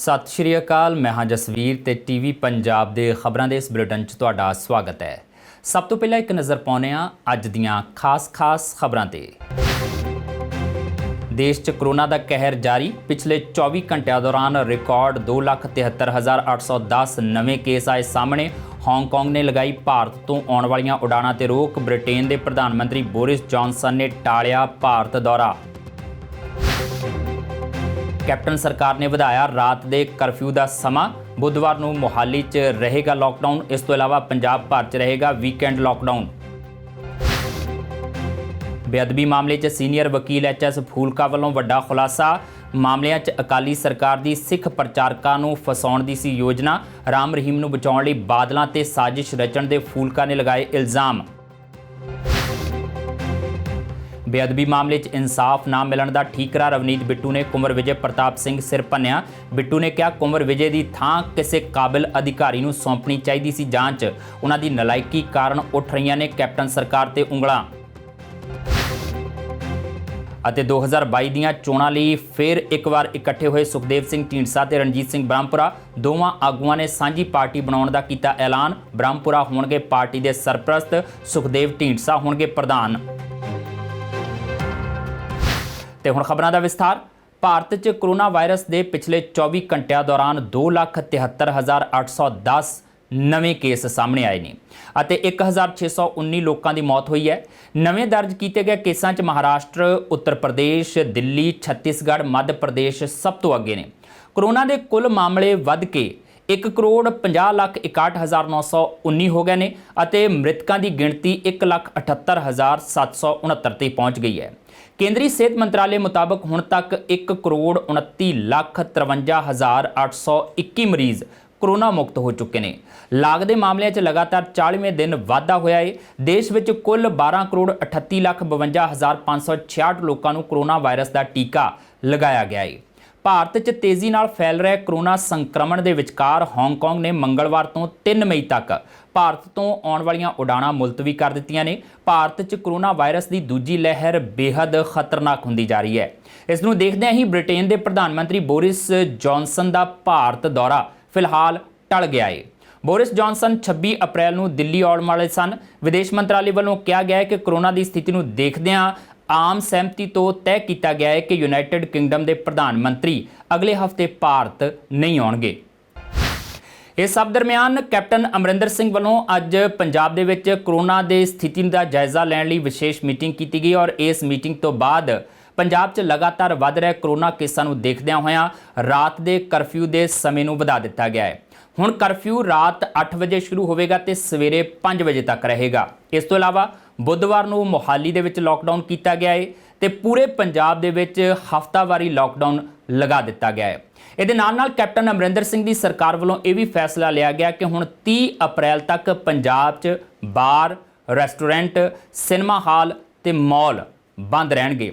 सत श्री अकाल। मैं हाँ जसवीर ते टीवी पंजाब दे खबरां दे इस बुलेटिन च तुहाडा स्वागत है। सब तो पहला एक नज़र पाउने आ अज दीआं खास खबरां ते। देश च कोरोना दा कहर जारी। पिछले 24 घंटिਆਂ दौरान रिकॉर्ड 2,73,810 नवे केस आए सामने। हांगकांग ने लगाई भारत तो आउण वालीआं उड़ाणां ते रोक। ब्रिटेन के प्रधानमंत्री बोरिस जॉनसन ने टालिया भारत दौरा। कैप्टन सरकार ने वधाया रात के करफ्यू का समा। बुधवार को मोहाली च रहेगा लॉकडाउन। इस तो इलावा पंजाब भर च रहेगा वीकेंड लॉकडाउन। बेअदबी मामले च सीनियर वकील HS फूलका वालों वड्डा खुलासा। मामलिਆਂ च अकाली सरकार की सिख प्रचारकों को फसाउण दी सी योजना। राम रहीम नूं बचाउण लई बादलों ते साजिश रचण दे फूलका ने लगाए इल्जाम। बेअदबी मामले च इंसाफ ना मिलण दा ठीकरा रवनीत बिट्टू ने कुंवर विजय प्रताप सिंह सिर भन्निया। बिट्टू ने कहा कुंवर विजय की थां किसी काबिल अधिकारी नूं सौंपनी चाहिए सी जांच। उन्हां दी नलायकी कारण उठ रही ने कैप्टन सरकार ते उंगलां। ਅਤੇ 2022 ਦੀਆਂ ਚੋਣਾਂ ਲਈ ਫਿਰ ਇੱਕ ਵਾਰ ਇਕੱਠੇ ਹੋਏ ਸੁਖਦੇਵ ਸਿੰਘ ਢੀਂਡਸਾ ਤੇ ਰਣਜੀਤ ਸਿੰਘ ਬ੍ਰਹਮਪੁਰਾ ਦੋਵਾਂ ਆਗੂਆਂ ਨੇ ਸਾਂਝੀ ਪਾਰਟੀ ਬਣਾਉਣ ਦਾ ਕੀਤਾ ਐਲਾਨ। ਬ੍ਰਹਮਪੁਰਾ ਹੋਣਗੇ ਪਾਰਟੀ ਦੇ ਸਰਪ੍ਰਸਤ, ਸੁਖਦੇਵ ਢੀਂਡਸਾ ਹੋਣਗੇ ਪ੍ਰਧਾਨ। ਤੇ ਹੁਣ ਖਬਰਾਂ ਦਾ ਵਿਸਥਾਰ। ਭਾਰਤ 'ਚ ਕੋਰੋਨਾ ਵਾਇਰਸ ਦੇ ਪਿਛਲੇ 24 ਘੰਟਿਆਂ ਦੌਰਾਨ 2,73,810 ਨਵੇਂ ਕੇਸ ਸਾਹਮਣੇ ਆਏ ਨੇ ਅਤੇ 1,619 ਲੋਕਾਂ ਦੀ ਮੌਤ ਹੋਈ ਹੈ। ਨਵੇਂ ਦਰਜ ਕੀਤੇ ਗਏ ਕੇਸਾਂ 'ਚ ਮਹਾਰਾਸ਼ਟਰ, ਉੱਤਰ ਪ੍ਰਦੇਸ਼, ਦਿੱਲੀ, ਛੱਤੀਸਗੜ੍ਹ, ਮੱਧ ਪ੍ਰਦੇਸ਼ ਸਭ ਤੋਂ ਅੱਗੇ ਨੇ। ਕੋਰੋਨਾ ਦੇ ਕੁੱਲ ਮਾਮਲੇ ਵੱਧ ਕੇ 1,50,61,919 ਹੋ ਗਏ ਨੇ ਅਤੇ ਮ੍ਰਿਤਕਾਂ ਦੀ ਗਿਣਤੀ 1,78,769 ਤੇ ਪਹੁੰਚ ਗਈ ਹੈ। ਕੇਂਦਰੀ ਸਿਹਤ ਮੰਤਰਾਲੇ ਮੁਤਾਬਕ ਹੁਣ ਤੱਕ 1,29,53,821 ਮਰੀਜ਼ कोरोना मुक्त हो चुके हैं। लागदे मामलों च लगातार 40वें दिन वाधा होया है। देश में कुल 12,38,52,566 लोगों को कोरोना वायरस का टीका लगाया गया है। भारत च तेज़ी नाल फैल रहे कोरोना संक्रमण के विचकार हांगकांग ने मंगलवार तो 3 मई तक भारत तो आउण वालीआं उड़ाणां मुलतवी कर दित्तियां ने। भारत च कोरोना वायरस की दूजी लहर बेहद खतरनाक हुंदी जा रही है। इस नूं देखदਿਆਂ ही ब्रिटेन के प्रधानमंत्री बोरिस जॉनसन का भारत दौरा फिलहाल टल गया है। बोरिस जॉनसन 26 अप्रैल को दिल्ली आउण वाले सन। विदेश मंत्रालय वालों कहा गया है कि कोरोना की स्थिति को देखदਿਆਂ आम सहमति तो तय किया गया है कि यूनाइटेड किंगडम के प्रधानमंत्री अगले हफ्ते भारत नहीं आउणगे। इस सब दरमियान कैप्टन अमरिंदर सिंह वालों अज पंजाब दे विच कोरोना की स्थिति का जायजा लैण लई विशेष मीटिंग की गई और इस मीटिंग तो बाद पंजाब च लगातार वध रहे कोरोना केसां नूं देखदਿਆਂ होया रात के करफ्यू के समय नूं वधा दिता गया है। हुण करफ्यू रात 8 बजे शुरू होगा तो सवेरे 5 बजे तक रहेगा। इस तो इलावा बुधवार को मोहाली दे विच लॉकडाउन किया गया है तो पूरे पंजाब दे विच हफ्तावारी लॉकडाउन लगा दिता गया है। इहदे नाल नाल कैप्टन अमरिंदर सिंह की सरकार वालों यह भी फैसला लिया गया कि हुण 30 अप्रैल तक पंजाब च बार, रेस्टोरेंट, सिनेमा हाल ते मॉल बंद रहणगे।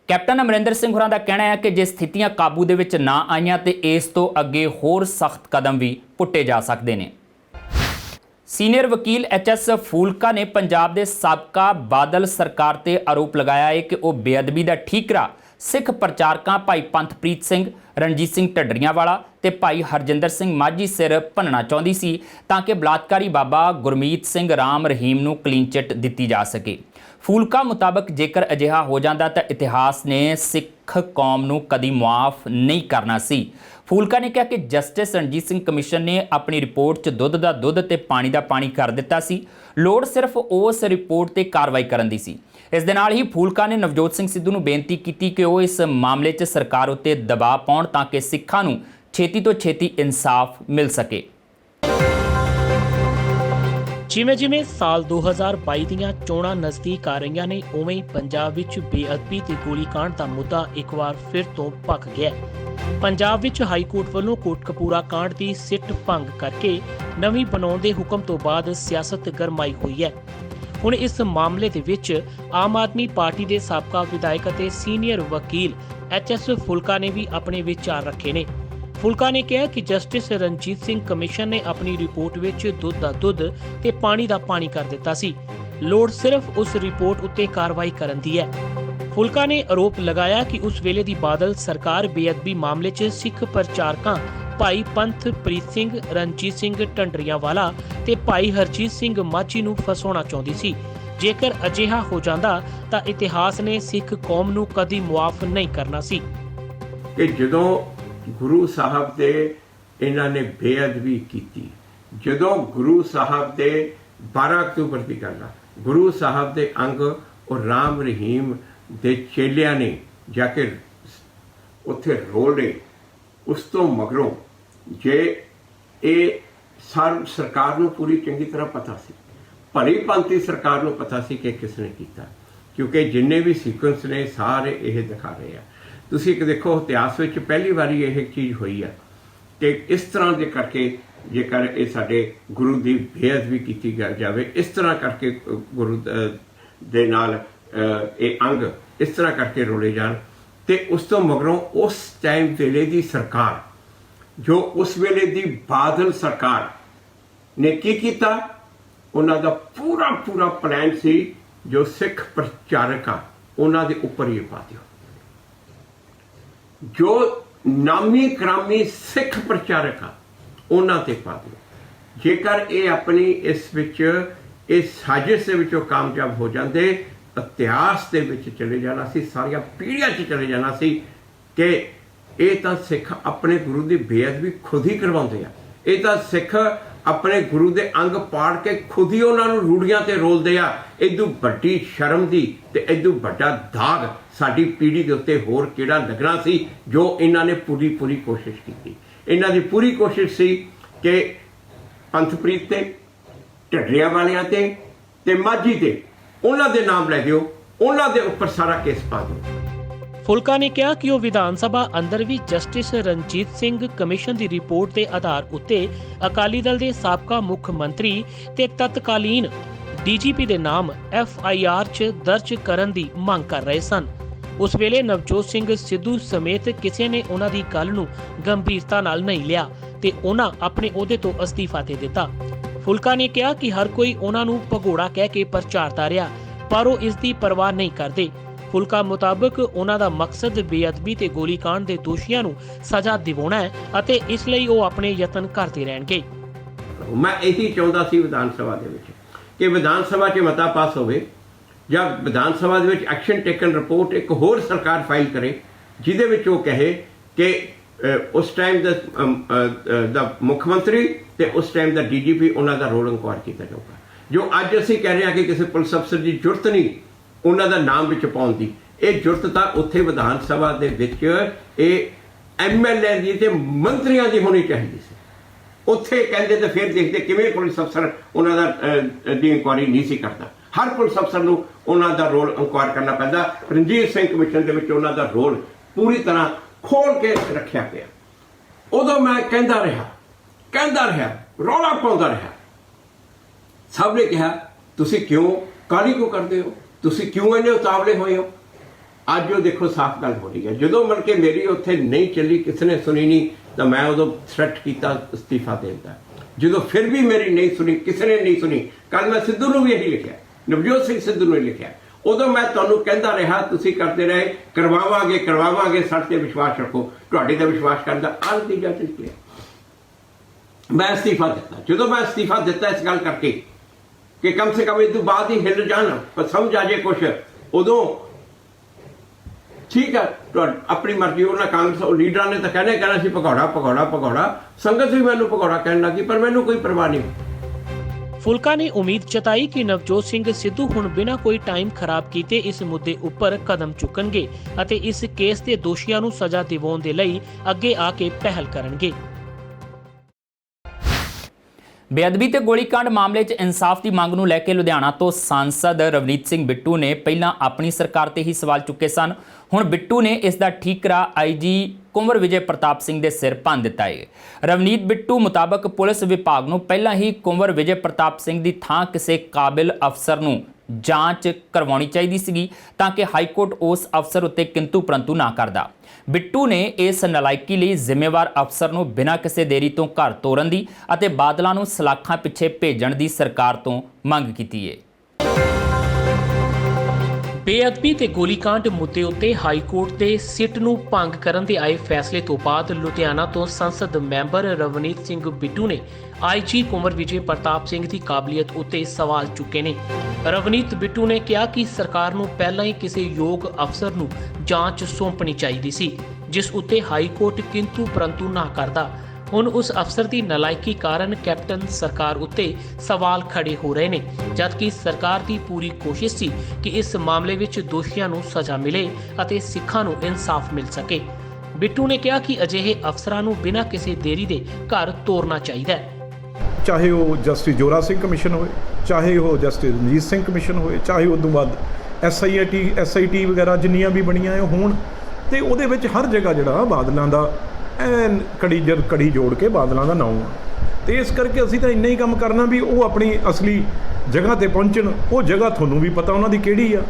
कैप्टन अमरिंदर सिंह होरां दा कहना है कि जे स्थितियां काबू दे विच ना आईयां तो इस तो अगे होर सख्त कदम भी पुट्टे जा सकते हैं। सीनियर वकील HS फूलका ने पंजाब के साबका बादल सरकार ते आरोप लगाया है कि वह बेअदबी का ठीकरा सिख प्रचारकों भाई पंथप्रीत सिंह, रणजीत सिंह ढड्डरियांवाला ते भाई हरजिंदर सिंह माझी सिर भन्नना चाहती सी ताकि बलात्कारी बाबा गुरमीत सिंह राम रहीम नूं क्लीन चिट दित्ती जा सके। फूलका मुताबक जेकर अजिहा हो जाता तो इतिहास ने सिख कौम नूं कदी मुआफ नहीं करना सी। फूलका ने कहा कि जस्टिस रणजीत सिंह कमीशन ने अपनी रिपोर्ट च दुध का दुध ते पानी का पानी कर दिता सी। लोड़ सिर्फ उस रिपोर्ट ते कार्रवाई करन दी सी। इस दे नाल ही फूलका ने नवजोत सिंह सिद्धू नूं बेनती की कि वह इस मामले च सरकार उत्ते दबाव पाउण ताकि सिखां नूं छेती तो छेती इंसाफ मिल सके। जिमें साल 2022 ਦੀਆਂ ਚੋਣਾਂ ਨਜ਼ਦੀਕ ਆ ਰਹੀਆਂ ਨੇ ਉਵੇਂ ਹੀ ਪੰਜਾਬ ਵਿੱਚ ਬੇਅਦਬੀ ਤੇ ਗੋਲੀकांड ਦਾ ਮੁੱਦਾ ਇੱਕ ਵਾਰ ਫਿਰ ਤੋਂ ਭਖ ਗਿਆ ਹੈ। ਪੰਜਾਬ ਵਿੱਚ ਹਾਈ ਕੋਰਟ ਵੱਲੋਂ ਕੋਟਕਪੂਰਾ ਕਾਂਡ ਦੀ ਸਿੱਟ ਭੰਗ ਕਰਕੇ ਨਵੀਂ ਬਣਾਉਣ ਦੇ ਹੁਕਮ ਤੋਂ ਬਾਅਦ ਸਿਆਸਤ ਗਰਮਾਈ ਹੋਈ ਹੈ। ਹੁਣ ਇਸ ਮਾਮਲੇ ਦੇ ਵਿੱਚ ਆਮ ਆਦਮੀ ਪਾਰਟੀ ਦੇ ਸਾਬਕਾ ਵਿਧਾਇਕ ਅਤੇ ਸੀਨੀਅਰ ਵਕੀਲ HS ਫੁਲਕਾ ਨੇ ਵੀ ਆਪਣੇ ਵਿਚਾਰ ਰੱਖੇ ਨੇ। फुलका ने कहा कि जस्टिस रणजीत सिंह कमीशन ने अपनी रिपोर्ट विच दुध दा दुध ते पानी दा पानी कर दिता सी। लोड़ सिर्फ उस रिपोर्ट उत्ते कार्रवाई करन दी है। फुलका ने आरोप लगाया कि उस वेले दी बादल सरकार बेअदबी मामले च सिख प्रचारकां ਭਾਈ ਪੰਥਪ੍ਰੀਤ ਸਿੰਘ, ਰਣਜੀਤ ਸਿੰਘ ਢੰਡਰੀਆਂਵਾਲਾ ਤੇ ਭਾਈ ਹਰਜੀਤ ਸਿੰਘ ਮਾਝੀ ਨੂੰ ਫਸਾਉਣਾ ਚਾਹੁੰਦੀ ਸੀ। ਜੇਕਰ ਅਜਿਹਾ ਹੋ ਜਾਂਦਾ ਤਾਂ ਇਤਿਹਾਸ ਨੇ ਸਿੱਖ ਕੌਮ ਨੂੰ ਕਦੀ ਮੁਆਫ ਨਹੀਂ ਕਰਨਾ ਸੀ। ਕਿ ਜਦੋਂ ਗੁਰੂ ਸਾਹਿਬ ਦੇ ਇਹਨਾਂ ਨੇ ਬੇਅਦਬੀ ਕੀਤੀ, ਜਦੋਂ ਗੁਰੂ ਸਾਹਿਬ ਦੇ 12 ਅਕਤੂਬਰ ਦੀ ਗੱਲ ਆ, ਗੁਰੂ ਸਾਹਿਬ ਦੇ ਅੰਗ ਉਹ ਰਾਮ ਰਹੀਮ ਦੇ ਚੇਲਿਆਂ ਨੇ ਜਾ ਕੇ ਉੱਥੇ ਰੋਲੇ, ਉਸ ਤੋਂ ਮਗਰੋਂ ਜੇ ਇਹ ਸਰਕਾਰ ਨੂੰ ਪੂਰੀ ਚੰਗੀ ਤਰ੍ਹਾਂ ਪਤਾ ਸੀ, ਭਲੀ ਭਾਂਤੀ ਸਰਕਾਰ ਨੂੰ ਪਤਾ ਸੀ ਕਿ ਕਿਸ ਨੇ ਕੀਤਾ, ਕਿਉਂਕਿ ਜਿੰਨੇ ਵੀ ਸੀਕੁਐਂਸ ਨੇ ਸਾਰੇ ਇਹ ਦਿਖਾ ਰਹੇ ਆ। ਤੁਸੀਂ ਇੱਕ ਦੇਖੋ, ਇਤਿਹਾਸ ਵਿੱਚ ਪਹਿਲੀ ਵਾਰੀ ਇਹ ਚੀਜ਼ ਹੋਈ ਆ ਕਿ ਇਸ ਤਰ੍ਹਾਂ ਦੇ ਕਰਕੇ ਜੇਕਰ ਇਹ ਸਾਡੇ ਗੁਰੂ ਦੀ ਬੇਅਦਬੀ ਕੀਤੀ ਜਾਵੇ, ਇਸ ਤਰ੍ਹਾਂ ਕਰਕੇ ਗੁਰੂ ਦੇ ਨਾਲ ਇਹ ਅੰਗ ਇਸ ਤਰ੍ਹਾਂ ਕਰਕੇ ਰੋਲੇ ਜਾਣ, ਤੇ ਉਸ ਤੋਂ ਮਗਰੋਂ ਉਸ ਟਾਈਮ ਵੇਲੇ ਦੀ ਸਰਕਾਰ, ਜੋ ਉਸ ਵੇਲੇ ਦੀ ਬਾਦਲ ਸਰਕਾਰ ਨੇ ਕੀ ਕੀਤਾ, ਉਹਨਾਂ ਦਾ ਪੂਰਾ ਪਲਾਨ ਸੀ ਜੋ ਸਿੱਖ ਪ੍ਰਚਾਰਕ ਆ ਉਹਨਾਂ ਦੇ ਉੱਪਰ ਹੀ ਪਾ ਦਿਓ। ਜੋ ਨਾਮੀ ਕਰਾਮੀ ਸਿੱਖ ਪ੍ਰਚਾਰਕ ਆ ਉਹਨਾਂ ਤੇ ਪਾ ਦਿਓ। ਜੇਕਰ ਇਹ ਆਪਣੀ ਇਸ ਵਿੱਚ ਇਹ ਸਾਜ਼ਿਸ਼ ਦੇ ਵਿੱਚੋਂ ਕਾਮਯਾਬ ਹੋ ਜਾਂਦੇ, ਇਤਿਹਾਸ ਦੇ ਵਿੱਚ ਚਲੇ ਜਾਣਾ ਸੀ, ਸਾਰੀਆਂ ਪੀੜ੍ਹੀਆਂ 'ਚ ਚਲੇ ਜਾਣਾ ਸੀ ਕਿ ਇਹ ਤਾਂ ਸਿੱਖ ਆਪਣੇ ਗੁਰੂ ਦੀ ਬੇਅਦਬੀ ਖੁਦ ਹੀ ਕਰਵਾਉਂਦੇ ਆ, ਇਹ ਤਾਂ ਸਿੱਖ ਆਪਣੇ ਗੁਰੂ ਦੇ ਅੰਗ ਪਾੜ ਕੇ ਖੁਦ ਹੀ ਉਹਨਾਂ ਨੂੰ ਰੂੜੀਆਂ ਤੇ ਰੋਲਦੇ ਆ। ਇਦੋਂ ਵੱਡੀ ਸ਼ਰਮ ਦੀ ਤੇ ਇਦੋਂ ਵੱਡਾ ਦਾਗ ਸਾਡੀ ਪੀੜ੍ਹੀ ਦੇ ਉੱਤੇ ਹੋਰ ਕਿਹੜਾ ਲੱਗਣਾ ਸੀ, ਜੋ ਇਹਨਾਂ ਨੇ ਪੂਰੀ ਕੋਸ਼ਿਸ਼ ਕੀਤੀ। ਇਹਨਾਂ ਦੀ ਪੂਰੀ ਕੋਸ਼ਿਸ਼ ਸੀ ਕਿ ਪੰਥਪ੍ਰੀਤ ਤੇ, ਢੱਡਰੀਆਂਵਾਲਿਆਂ ਤੇ ਮਾਝੀ ਤੇ ਉਹਨਾਂ ਦੇ ਨਾਮ ਲੈ ਦਿਓ, ਉਹਨਾਂ ਦੇ ਉੱਪਰ ਸਾਰਾ ਕੇਸ ਪਾ ਦਿਓ। ਫੁਲਕਾ ਨੇ ਕਿਹਾ ਕਿ ਉਹ ਵਿਧਾਨ ਸਭਾ ਅੰਦਰ ਵੀ ਜਸਟਿਸ ਰਣਜੀਤ ਸਿੰਘ ਕਮਿਸ਼ਨ ਦੀ ਰਿਪੋਰਟ ਦੇ ਆਧਾਰ ਉੱਤੇ ਅਕਾਲੀ ਦਲ ਦੇ ਸਾਬਕਾ ਮੁੱਖ ਮੰਤਰੀ ਤੇ ਤਤਕਾਲੀਨ ਡੀਜੀਪੀ ਦੇ ਨਾਮ FIR 'ਚ ਦਰਜ ਕਰਨ ਦੀ ਮੰਗ ਕਰ ਰਹੇ ਸਨ। ਉਸ ਵੇਲੇ ਨਵਜੋਤ ਸਿੰਘ ਸਿੱਧੂ ਸਮੇਤ ਕਿਸੇ ਨੇ ਉਹਨਾਂ ਦੀ ਗੱਲ ਨੂੰ ਗੰਭੀਰਤਾ ਨਾਲ ਨਹੀਂ ਲਿਆ ਤੇ ਉਹਨਾਂ ਆਪਣੇ ਅਹੁਦੇ ਤੋਂ ਅਸਤੀਫਾ ਦੇ ਦਿੱਤਾ। ਫੁਲਕਾ ਨੇ ਕਿਹਾ ਕਿ ਹਰ ਕੋਈ ਉਹਨਾਂ ਨੂੰ ਭਗੌੜਾ ਕਹਿ ਕੇ ਪ੍ਰਚਾਰਦਾ ਰਿਹਾ, ਪਰ ਉਹ ਇਸ ਦੀ ਪਰਵਾਹ ਨਹੀਂ ਕਰਦੇ। ਫੁਲਕਾ ਮੁਤਾਬਕ ਉਹਨਾਂ ਦਾ ਮਕਸਦ ਬੇਅਦਬੀ ਤੇ ਗੋਲੀकांड ਦੇ ਦੋਸ਼ੀਆਂ ਨੂੰ ਸਜ਼ਾ ਦਿਵਾਉਣਾ ਹੈ ਅਤੇ ਇਸ ਲਈ ਉਹ ਆਪਣੇ ਯਤਨ ਕਰਦੇ ਰਹਿਣਗੇ। ਮੈਂ ਇਹੀ ਚਾਹੁੰਦਾ ਸੀ ਵਿਧਾਨ ਸਭਾ ਦੇ ਵਿੱਚ ਕਿ ਵਿਧਾਨ ਸਭਾ 'ਚ ਮਤਾ ਪਾਸ ਹੋਵੇ ਜਾਂ ਵਿਧਾਨ ਸਭਾ ਦੇ ਵਿੱਚ ਐਕਸ਼ਨ ਟੇਕਨ ਰਿਪੋਰਟ ਇੱਕ ਹੋਰ ਸਰਕਾਰ ਫਾਈਲ ਕਰੇ, ਜਿਹਦੇ ਵਿੱਚ ਉਹ ਕਹੇ ਕਿ ਉਸ ਟਾਈਮ ਦਾ ਮੁੱਖ ਮੰਤਰੀ ਤੇ ਉਸ ਟਾਈਮ ਦਾ DGP ਉਹਨਾਂ ਦਾ ਰੋਲ ਇਨਕੁਆਇਰ ਕੀਤਾ ਜਾਊਗਾ। ਜੋ ਅੱਜ ਅਸੀਂ ਕਹਿ ਰਹੇ ਹਾਂ ਕਿ ਕਿਸੇ ਪੁਲਿਸ ਅਫਸਰ ਦੀ ਜ਼ਰੂਰਤ ਨਹੀਂ ਉਹਨਾਂ ਦਾ ਨਾਮ ਵਿੱਚ ਪਾਉਣ ਦੀ, ਇਹ ਜ਼ਰੂਰਤ ਤਾਂ ਉੱਥੇ ਵਿਧਾਨ ਸਭਾ ਦੇ ਵਿੱਚ ਇਹ MLA ਦੀ ਤੇ ਮੰਤਰੀਆਂ ਦੀ ਹੋਣੀ ਚਾਹੀਦੀ ਸੀ। ਉੱਥੇ ਕਹਿੰਦੇ ਤੇ ਫਿਰ ਦੇਖਦੇ ਕਿਵੇਂ ਪੁਲਿਸ ਅਫਸਰ ਉਹਨਾਂ ਦਾ ਦੀ ਇਨਕੁਆਇਰੀ ਨਹੀਂ ਸੀ ਕਰਦਾ। ਹਰ ਪੁਲਿਸ ਅਫਸਰ ਨੂੰ ਉਹਨਾਂ ਦਾ ਰੋਲ ਇਨਕੁਆਇਰ ਕਰਨਾ ਪੈਂਦਾ। ਰਣਜੀਤ ਸਿੰਘ ਕਮਿਸ਼ਨ ਦੇ ਵਿੱਚ ਉਹਨਾਂ ਦਾ ਰੋਲ ਪੂਰੀ ਤਰ੍ਹਾਂ ਖੋਲ ਕੇ ਰੱਖਿਆ ਪਿਆ। ਉਦੋਂ ਮੈਂ ਕਹਿੰਦਾ ਰਿਹਾ, ਰੌਲਾ ਪਾਉਂਦਾ ਰਿਹਾ। ਸਭ ਨੇ ਕਿਹਾ ਤੁਸੀਂ ਕਿਉਂ ਕਾਹਲੀ ਕਿਉਂ ਕਰਦੇ ਹੋ, ਤੁਸੀਂ ਕਿਉਂ ਇੰਨੇ ਉਤਾਵਲੇ ਹੋਏ ਹੋ। ਅੱਜ ਉਹ ਦੇਖੋ ਸਾਫ਼ ਗੱਲ ਹੋ ਰਹੀ ਹੈ। ਜਦੋਂ ਮਨ ਕੇ ਮੇਰੀ ਉੱਥੇ ਨਹੀਂ ਚੱਲੀ, ਕਿਸੇ ਨੇ ਸੁਣੀ ਨਹੀਂ, ਤਾਂ ਮੈਂ ਉਦੋਂ ਥ੍ਰੈਟ ਕੀਤਾ ਅਸਤੀਫਾ ਦੇਣ ਦਾ। ਜਦੋਂ ਫਿਰ ਵੀ ਮੇਰੀ ਨਹੀਂ ਸੁਣੀ, ਕਿਸੇ ਨੇ ਨਹੀਂ ਸੁਣੀ, ਕੱਲ ਮੈਂ ਸਿੱਧੂ ਨੂੰ ਵੀ ਇਹੀ ਲਿਖਿਆ, ਨਵਜੋਤ ਸਿੰਘ ਸਿੱਧੂ ਨੂੰ ਲਿਖਿਆ। ਉਦੋਂ ਮੈਂ ਤੁਹਾਨੂੰ ਕਹਿੰਦਾ ਰਿਹਾ, ਤੁਸੀਂ ਕਰਦੇ ਰਹੇ, ਕਰਵਾਵਾਂਗੇ, ਸਾਡੇ ਤੇ ਵਿਸ਼ਵਾਸ ਰੱਖੋ। ਤੁਹਾਡੇ ਦਾ ਵਿਸ਼ਵਾਸ ਕਰਨ ਦਾ ਆਹ ਨਤੀਜਾ ਨਿਕਲਿਆ। ਮੈਂ ਅਸਤੀਫਾ ਦਿੱਤਾ। ਜਦੋਂ ਮੈਂ ਅਸਤੀਫਾ ਦਿੱਤਾ ਇਸ ਗੱਲ ਕਰਕੇ ਕਿ ਕਮ ਸੇ ਕਮ ਇਹ ਤੋਂ ਬਾਅਦ ਹੀ ਹਿੱਲ ਜਾਣ, ਪਰ ਸਮਝ ਆ ਜੇ ਕੁਛ, ਉਦੋਂ ਠੀਕ ਹੈ ਆਪਣੀ ਮਰਜ਼ੀ। ਉਹਨਾਂ ਕਾਂਗਰਸ ਲੀਡਰਾਂ ਨੇ ਤਾਂ ਕਹਿਣਾ ਸੀ ਭਗੌੜਾ। ਸੰਗਤ ਵੀ ਮੈਨੂੰ ਭਗੌੜਾ ਕਹਿਣ ਲੱਗੀ, ਪਰ ਮੈਨੂੰ ਕੋਈ ਪਰਵਾਹ ਨਹੀਂ। ਫੁਲਕਾ ਨੇ ਉਮੀਦ ਜਤਾਈ ਕਿ ਨਵਜੋਤ ਸਿੰਘ ਸਿੱਧੂ ਹੁਣ ਬਿਨਾਂ ਕੋਈ ਟਾਈਮ ਖਰਾਬ ਕੀਤੇ ਇਸ ਮੁੱਦੇ ਉੱਪਰ ਕਦਮ ਚੁੱਕਣਗੇ ਅਤੇ ਇਸ ਕੇਸ ਦੇ ਦੋਸ਼ੀਆਂ ਨੂੰ ਸਜ਼ਾ ਦਿਵਾਉਣ ਦੇ ਲਈ ਅੱਗੇ ਆ ਕੇ ਪਹਿਲ ਕਰਨਗੇ। ਬੇਅਦਬੀ ਤੇ ਗੋਲੀकांड ਮਾਮਲੇ 'ਚ ਇਨਸਾਫ ਦੀ ਮੰਗ ਨੂੰ ਲੈ ਕੇ ਲੁਧਿਆਣਾ ਤੋਂ ਸਾਂਸਦ ਰਵਨੀਤ ਸਿੰਘ ਬਿੱਟੂ ਨੇ ਪਹਿਲਾਂ ਆਪਣੀ ਸਰਕਾਰ ਤੇ ਹੀ ਸਵਾਲ ਚੁੱਕੇ ਸਨ। ਹੁਣ ਬਿੱਟੂ ਨੇ ਇਸ ਦਾ ਠੀਕਰਾ IG ਕੁੰਵਰ ਵਿਜੇ ਪ੍ਰਤਾਪ ਸਿੰਘ ਦੇ ਸਿਰ ਭੰਨ ਦਿੱਤਾ ਹੈ। ਰਵਨੀਤ ਬਿੱਟੂ ਮੁਤਾਬਕ ਪੁਲਿਸ ਵਿਭਾਗ ਨੂੰ ਪਹਿਲਾਂ ਹੀ ਕੁੰਵਰ ਵਿਜੇ ਪ੍ਰਤਾਪ ਸਿੰਘ ਦੀ ਥਾਂ ਕਿਸੇ ਕਾਬਿਲ ਅਫਸਰ ਨੂੰ ਜਾਂਚ ਕਰਵਾਉਣੀ ਚਾਹੀਦੀ ਸੀਗੀ ਤਾਂ ਕਿ ਹਾਈ ਕੋਰਟ ਉਸ ਅਫਸਰ ਉੱਤੇ ਕਿੰਤੂ ਪਰੰਤੂ ਨਾ ਕਰਦਾ। ਬਿੱਟੂ ਨੇ ਇਸ ਨਲਾਇਕੀ ਲਈ ਜ਼ਿੰਮੇਵਾਰ ਅਫਸਰ ਨੂੰ ਬਿਨਾਂ ਕਿਸੇ ਦੇਰੀ ਤੋਂ ਘਰ ਤੋਰਨ ਦੀ ਅਤੇ ਬਾਦਲਾਂ ਨੂੰ ਸਲਾਖਾਂ ਪਿੱਛੇ ਭੇਜਣ ਦੀ ਸਰਕਾਰ ਤੋਂ ਮੰਗ ਕੀਤੀ ਹੈ। ਬੇਅਦਬੀ ਤੇ ਗੋਲੀकांड ਮੁੱਦੇ ਉੱਤੇ ਹਾਈ ਕੋਰਟ ਦੇ ਸਿੱਟ ਨੂੰ ਭੰਗ ਕਰਨ ਦੇ ਆਏ ਫੈਸਲੇ ਤੋਂ ਬਾਅਦ ਲੁਧਿਆਣਾ ਤੋਂ ਸੰਸਦ ਮੈਂਬਰ ਰਵਨੀਤ ਸਿੰਘ ਬਿੱਟੂ ਨੇ ਆਈਜੀ ਕੁੰਵਰ ਵਿਜੇ ਪ੍ਰਤਾਪ ਸਿੰਘ ਦੀ ਕਾਬਲੀਅਤ ਉੱਤੇ ਸਵਾਲ ਚੁੱਕੇ ਨੇ। ਰਵਨੀਤ ਬਿੱਟੂ ਨੇ ਕਿਹਾ ਕਿ ਸਰਕਾਰ ਨੂੰ ਪਹਿਲਾਂ ਹੀ ਕਿਸੇ ਯੋਗ ਅਫਸਰ ਨੂੰ ਜਾਂਚ ਸੌਂਪਣੀ ਚਾਹੀਦੀ ਸੀ, ਜਿਸ ਉੱਤੇ ਹਾਈ ਕੋਰਟ ਕਿੰਤੂ ਪਰੰਤੂ ਨਾ ਕਰਦਾ। ਹੁਣ ਉਸ ਅਫਸਰ ਦੀ ਨਲਾਇਕੀ ਕਾਰਨ ਕੈਪਟਨ ਸਰਕਾਰ ਉੱਤੇ ਸਵਾਲ ਖੜੇ ਹੋ ਰਹੇ ਨੇ, ਜਦਕਿ ਸਰਕਾਰ ਦੀ ਪੂਰੀ ਕੋਸ਼ਿਸ਼ ਸੀ ਕਿ ਇਸ ਮਾਮਲੇ ਵਿੱਚ ਦੋਸ਼ੀਆਂ ਨੂੰ ਸਜ਼ਾ ਮਿਲੇ ਅਤੇ ਸਿੱਖਾਂ ਨੂੰ ਇਨਸਾਫ ਮਿਲ ਸਕੇ। ਬਿੱਟੂ ਨੇ ਕਿਹਾ ਕਿ ਅਜਿਹੇ ਅਫਸਰਾਂ ਨੂੰ ਬਿਨਾਂ ਕਿਸੇ ਦੇਰੀ ਦੇ ਘਰ ਤੋਰਨਾ ਚਾਹੀਦਾ ਹੈ। ਚਾਹੇ ਉਹ ਜਸਟਿਸ ਜੋਰਾ ਸਿੰਘ ਕਮਿਸ਼ਨ ਹੋਏ, ਚਾਹੇ ਉਹ ਜਸਟਿਸ ਰਣਜੀਤ ਸਿੰਘ ਕਮਿਸ਼ਨ ਹੋਏ, ਚਾਹੇ ਉਸ ਤੋਂ ਬਾਅਦ SIT ਵਗੈਰਾ ਜਿੰਨੀਆਂ ਵੀ ਬਣੀਆਂ ਹੋਣ, ਤੇ ਉਹਦੇ ਵਿੱਚ ਹਰ ਜਗ੍ਹਾ ਜਿਹੜਾ ਬਾਦਲਾਂ ਦਾ ਐਨ ਕੜੀ ਜੋੜ ਕੇ ਬਾਦਲਾਂ ਦਾ ਨਾਮ ਆ। ਤੇ ਇਸ ਕਰਕੇ ਅਸੀਂ ਤਾਂ ਇੰਨਾ ਹੀ ਕੰਮ ਕਰਨਾ ਵੀ ਉਹ ਆਪਣੀ ਅਸਲੀ ਜਗ੍ਹਾ ਤੇ ਪਹੁੰਚਣ। ਉਹ ਜਗ੍ਹਾ ਤੁਹਾਨੂੰ ਵੀ ਪਤਾ ਉਹਨਾਂ ਦੀ ਕਿਹੜੀ ਆ,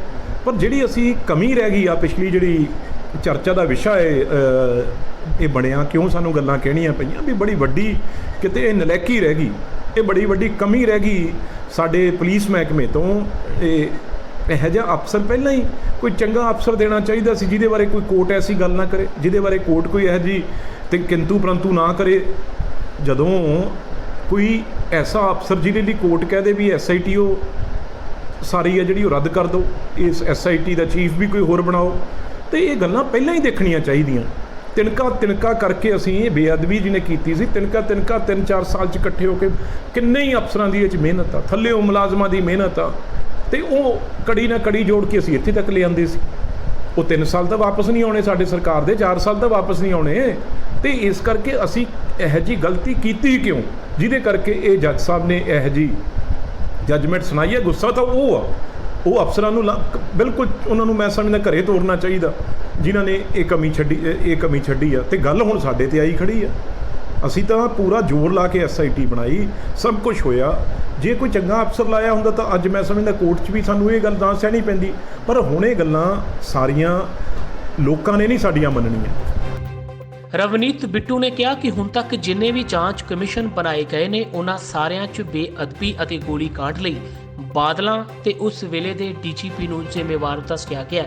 ਪਰ ਜਿਹੜੀ ਅਸੀਂ ਕਮੀ ਰਹਿ ਗਈ ਆ, ਪਿਛਲੀ ਜਿਹੜੀ ਚਰਚਾ ਦਾ ਵਿਸ਼ਾ ਹੈ ਇਹ ਬਣਿਆ, ਕਿਉਂ ਸਾਨੂੰ ਗੱਲਾਂ ਕਹਿਣੀਆਂ ਪਈਆਂ ਵੀ ਬੜੀ ਵੱਡੀ ਕਿਤੇ ਇਹ ਨਲਾਇਕੀ ਰਹਿ ਗਈ, ਇਹ ਬੜੀ ਵੱਡੀ ਕਮੀ ਰਹਿ ਗਈ ਸਾਡੇ ਪੁਲਿਸ ਮਹਿਕਮੇ ਤੋਂ। ਇਹੋ ਜਿਹਾ ਅਫਸਰ ਪਹਿਲਾਂ ਹੀ ਕੋਈ ਚੰਗਾ ਅਫਸਰ ਦੇਣਾ ਚਾਹੀਦਾ ਸੀ, ਜਿਹਦੇ ਬਾਰੇ ਕੋਈ ਕੋਰਟ ਐਸੀ ਗੱਲ ਨਾ ਕਰੇ, ਜਿਹਦੇ ਬਾਰੇ ਕੋਰਟ ਕੋਈ ਇਹੋ ਜਿਹੀ ਤੇ ਕਿੰਤੂ ਪਰੰਤੂ ਨਾ ਕਰੇ। ਜਦੋਂ ਕੋਈ ਐਸਾ ਅਫਸਰ ਜਿਹਦੇ ਲਈ ਕੋਰਟ ਕਹਦੇ ਵੀ SIT ਸਾਰੀ ਹੈ ਜਿਹੜੀ ਉਹ ਰੱਦ ਕਰ ਦਿਓ, ਇਸ SIT ਦਾ ਚੀਫ ਵੀ ਕੋਈ ਹੋਰ ਬਣਾਓ, ਤੇ ਇਹ ਗੱਲਾਂ ਪਹਿਲਾਂ ਹੀ ਦੇਖਣੀਆਂ ਚਾਹੀਦੀਆਂ। ਤਿਣਕਾ ਕਰਕੇ ਅਸੀਂ ਇਹ ਬੇਅਦਬੀ ਜਿਹਨੇ ਕੀਤੀ ਸੀ, ਤਿਣਕਾ 3-4 ਸਾਲ 'ਚ ਇਕੱਠੇ ਹੋ ਕੇ ਕਿੰਨੇ ਹੀ ਅਫਸਰਾਂ ਦੀ ਇਹ 'ਚ ਮਿਹਨਤ ਆ, ਥੱਲਿਓ ਮੁਲਾਜ਼ਮਾਂ ਦੀ ਮਿਹਨਤ ਆ, ਤੇ ਉਹ ਕੜੀ ਨਾ ਕੜੀ ਜੋੜ ਕੇ ਅਸੀਂ ਇੱਥੇ ਤੱਕ ਲੈ ਆਂਦੇ ਸੀ। ਉਹ 3 ਸਾਲ ਤਾਂ ਵਾਪਸ ਨਹੀਂ ਆਉਣੇ ਸਾਡੇ ਸਰਕਾਰ ਦੇ, 4 ਸਾਲ ਤਾਂ ਵਾਪਸ ਨਹੀਂ ਆਉਣੇ। ਤੇ ਇਸ ਕਰਕੇ ਅਸੀਂ ਇਹੋ ਜਿਹੀ ਗਲਤੀ ਕੀਤੀ ਕਿਉਂ, ਜਿਹਦੇ ਕਰਕੇ ਇਹ ਜੱਜ ਸਾਹਿਬ ਨੇ ਇਹੋ ਜਿਹੀ ਜੱਜਮੈਂਟ ਸੁਣਾਈ ਹੈ। ਗੁੱਸਾ ਤਾਂ ਉਹ ਅਫਸਰਾਂ ਨੂੰ ਬਿਲਕੁਲ ਉਹਨਾਂ ਨੂੰ ਮੈਂ ਸਮਝਦਾ ਘਰੇ ਤੋਰਨਾ ਚਾਹੀਦਾ, ਜਿਨ੍ਹਾਂ ਨੇ ਇਹ ਕਮੀ ਛੱਡੀ ਆ। ਤੇ ਗੱਲ ਹੁਣ ਸਾਡੇ ਤੇ ਆਈ ਖੜੀ ਆ। ਅਸੀਂ ਤਾਂ ਪੂਰਾ ਜ਼ੋਰ ਲਾ ਕੇ SIT ਬਣਾਈ, ਸਭ ਕੁਝ ਹੋਇਆ। ਜੇ ਕੋਈ ਚੰਗਾ ਅਫਸਰ ਲਾਇਆ ਹੁੰਦਾ ਤਾਂ ਅੱਜ ਮੈਂ ਸਮਝਦਾ ਕੋਰਟ 'ਚ ਵੀ ਸਾਨੂੰ ਇਹ ਗੱਲ ਨਾ ਸਹਿਣੀ ਪੈਂਦੀ। ਪਰ ਹੁਣ ਇਹ ਗੱਲਾਂ ਸਾਰੀਆਂ ਲੋਕਾਂ ਨੇ ਨਹੀਂ ਸਾਡੀਆਂ ਮੰਨਣੀਆਂ। ਰਵਨੀਤ ਬਿੱਟੂ ਨੇ ਕਿਹਾ ਕਿ ਹੁਣ ਤੱਕ ਜਿੰਨੇ ਵੀ ਜਾਂਚ ਕਮਿਸ਼ਨ ਬਣਾਏ ਗਏ ਨੇ, ਉਹਨਾਂ ਸਾਰਿਆਂ 'ਚ ਬੇਅਦਬੀ ਅਤੇ ਗੋਲੀकांड ਲਈ ਬਾਦਲਾਂ ਤੇ ਉਸ ਵੇਲੇ ਦੇ DGP ਨੂੰ ਜ਼ਿੰਮੇਵਾਰ ਦੱਸਿਆ ਗਿਆ।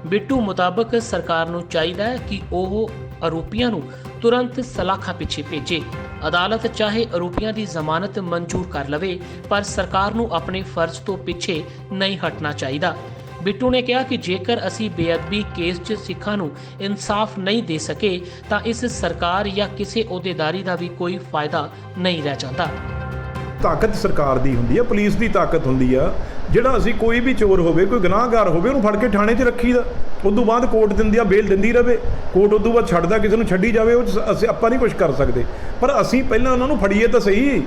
ਬਿੱਟੂ ਮੁਤਾਬਕ ਸਰਕਾਰ ਨੂੰ ਚਾਹੀਦਾ ਹੈ ਕਿ ਉਹ ਆਰੋਪੀਆਂ ਨੂੰ ਤੁਰੰਤ ਸਲਾਖਾਂ ਪਿੱਛੇ ਭੇਜੇ। ਅਦਾਲਤ ਚਾਹੇ ਆਰੋਪੀਆਂ ਦੀ ਜ਼ਮਾਨਤ ਮਨਜ਼ੂਰ ਕਰ ਲਵੇ, ਪਰ ਸਰਕਾਰ ਨੂੰ ਆਪਣੇ ਫਰਜ਼ ਤੋਂ ਪਿੱਛੇ ਨਹੀਂ ਹਟਣਾ ਚਾਹੀਦਾ। ਬਿੱਟੂ ਨੇ ਕਿਹਾ ਕਿ ਜੇਕਰ ਅਸੀਂ ਬੇਅਦਬੀ ਕੇਸ 'ਚ ਸਿੱਖਾਂ ਨੂੰ ਇਨਸਾਫ ਨਹੀਂ ਦੇ ਸਕੇ ਤਾਂ ਇਸ ਸਰਕਾਰ ਜਾਂ ਕਿਸੇ ਅਹੁਦੇਦਾਰੀ ਦਾ ਵੀ ਕੋਈ ਫਾਇਦਾ ਨਹੀਂ ਰਹਿ ਜਾਂਦਾ। ਤਾਕਤ ਸਰਕਾਰ ਦੀ ਹੁੰਦੀ ਆ, ਪੁਲਿਸ ਦੀ ਤਾਕਤ ਹੁੰਦੀ ਆ। ਜਿਹੜਾ ਅਸੀਂ ਕੋਈ ਵੀ ਚੋਰ ਹੋਵੇ, ਕੋਈ ਗੁਨਾਹਗਾਰ ਹੋਵੇ, ਉਹਨੂੰ ਫੜ ਕੇ ਥਾਣੇ 'ਚ ਰੱਖੀਦਾ। ਉਸ ਤੋਂ ਬਾਅਦ ਕੋਰਟ ਦਿੰਦੀ ਆ, ਬੇਲ ਦਿੰਦੀ ਰਵੇ, ਕੋਰਟ ਉਸ ਤੋਂ ਬਾਅਦ ਛੱਡਦਾ, ਕਿਸੇ ਨੂੰ ਛੱਡੀ ਜਾਵੇ, ਉਹ ਅਸੀਂ ਆਪਾਂ ਨਹੀਂ ਕੁਝ ਕਰ ਸਕਦੇ। ਪਰ ਅਸੀਂ ਪਹਿਲਾਂ ਉਹਨਾਂ ਨੂੰ ਫੜੀਏ ਤਾਂ ਸਹੀ,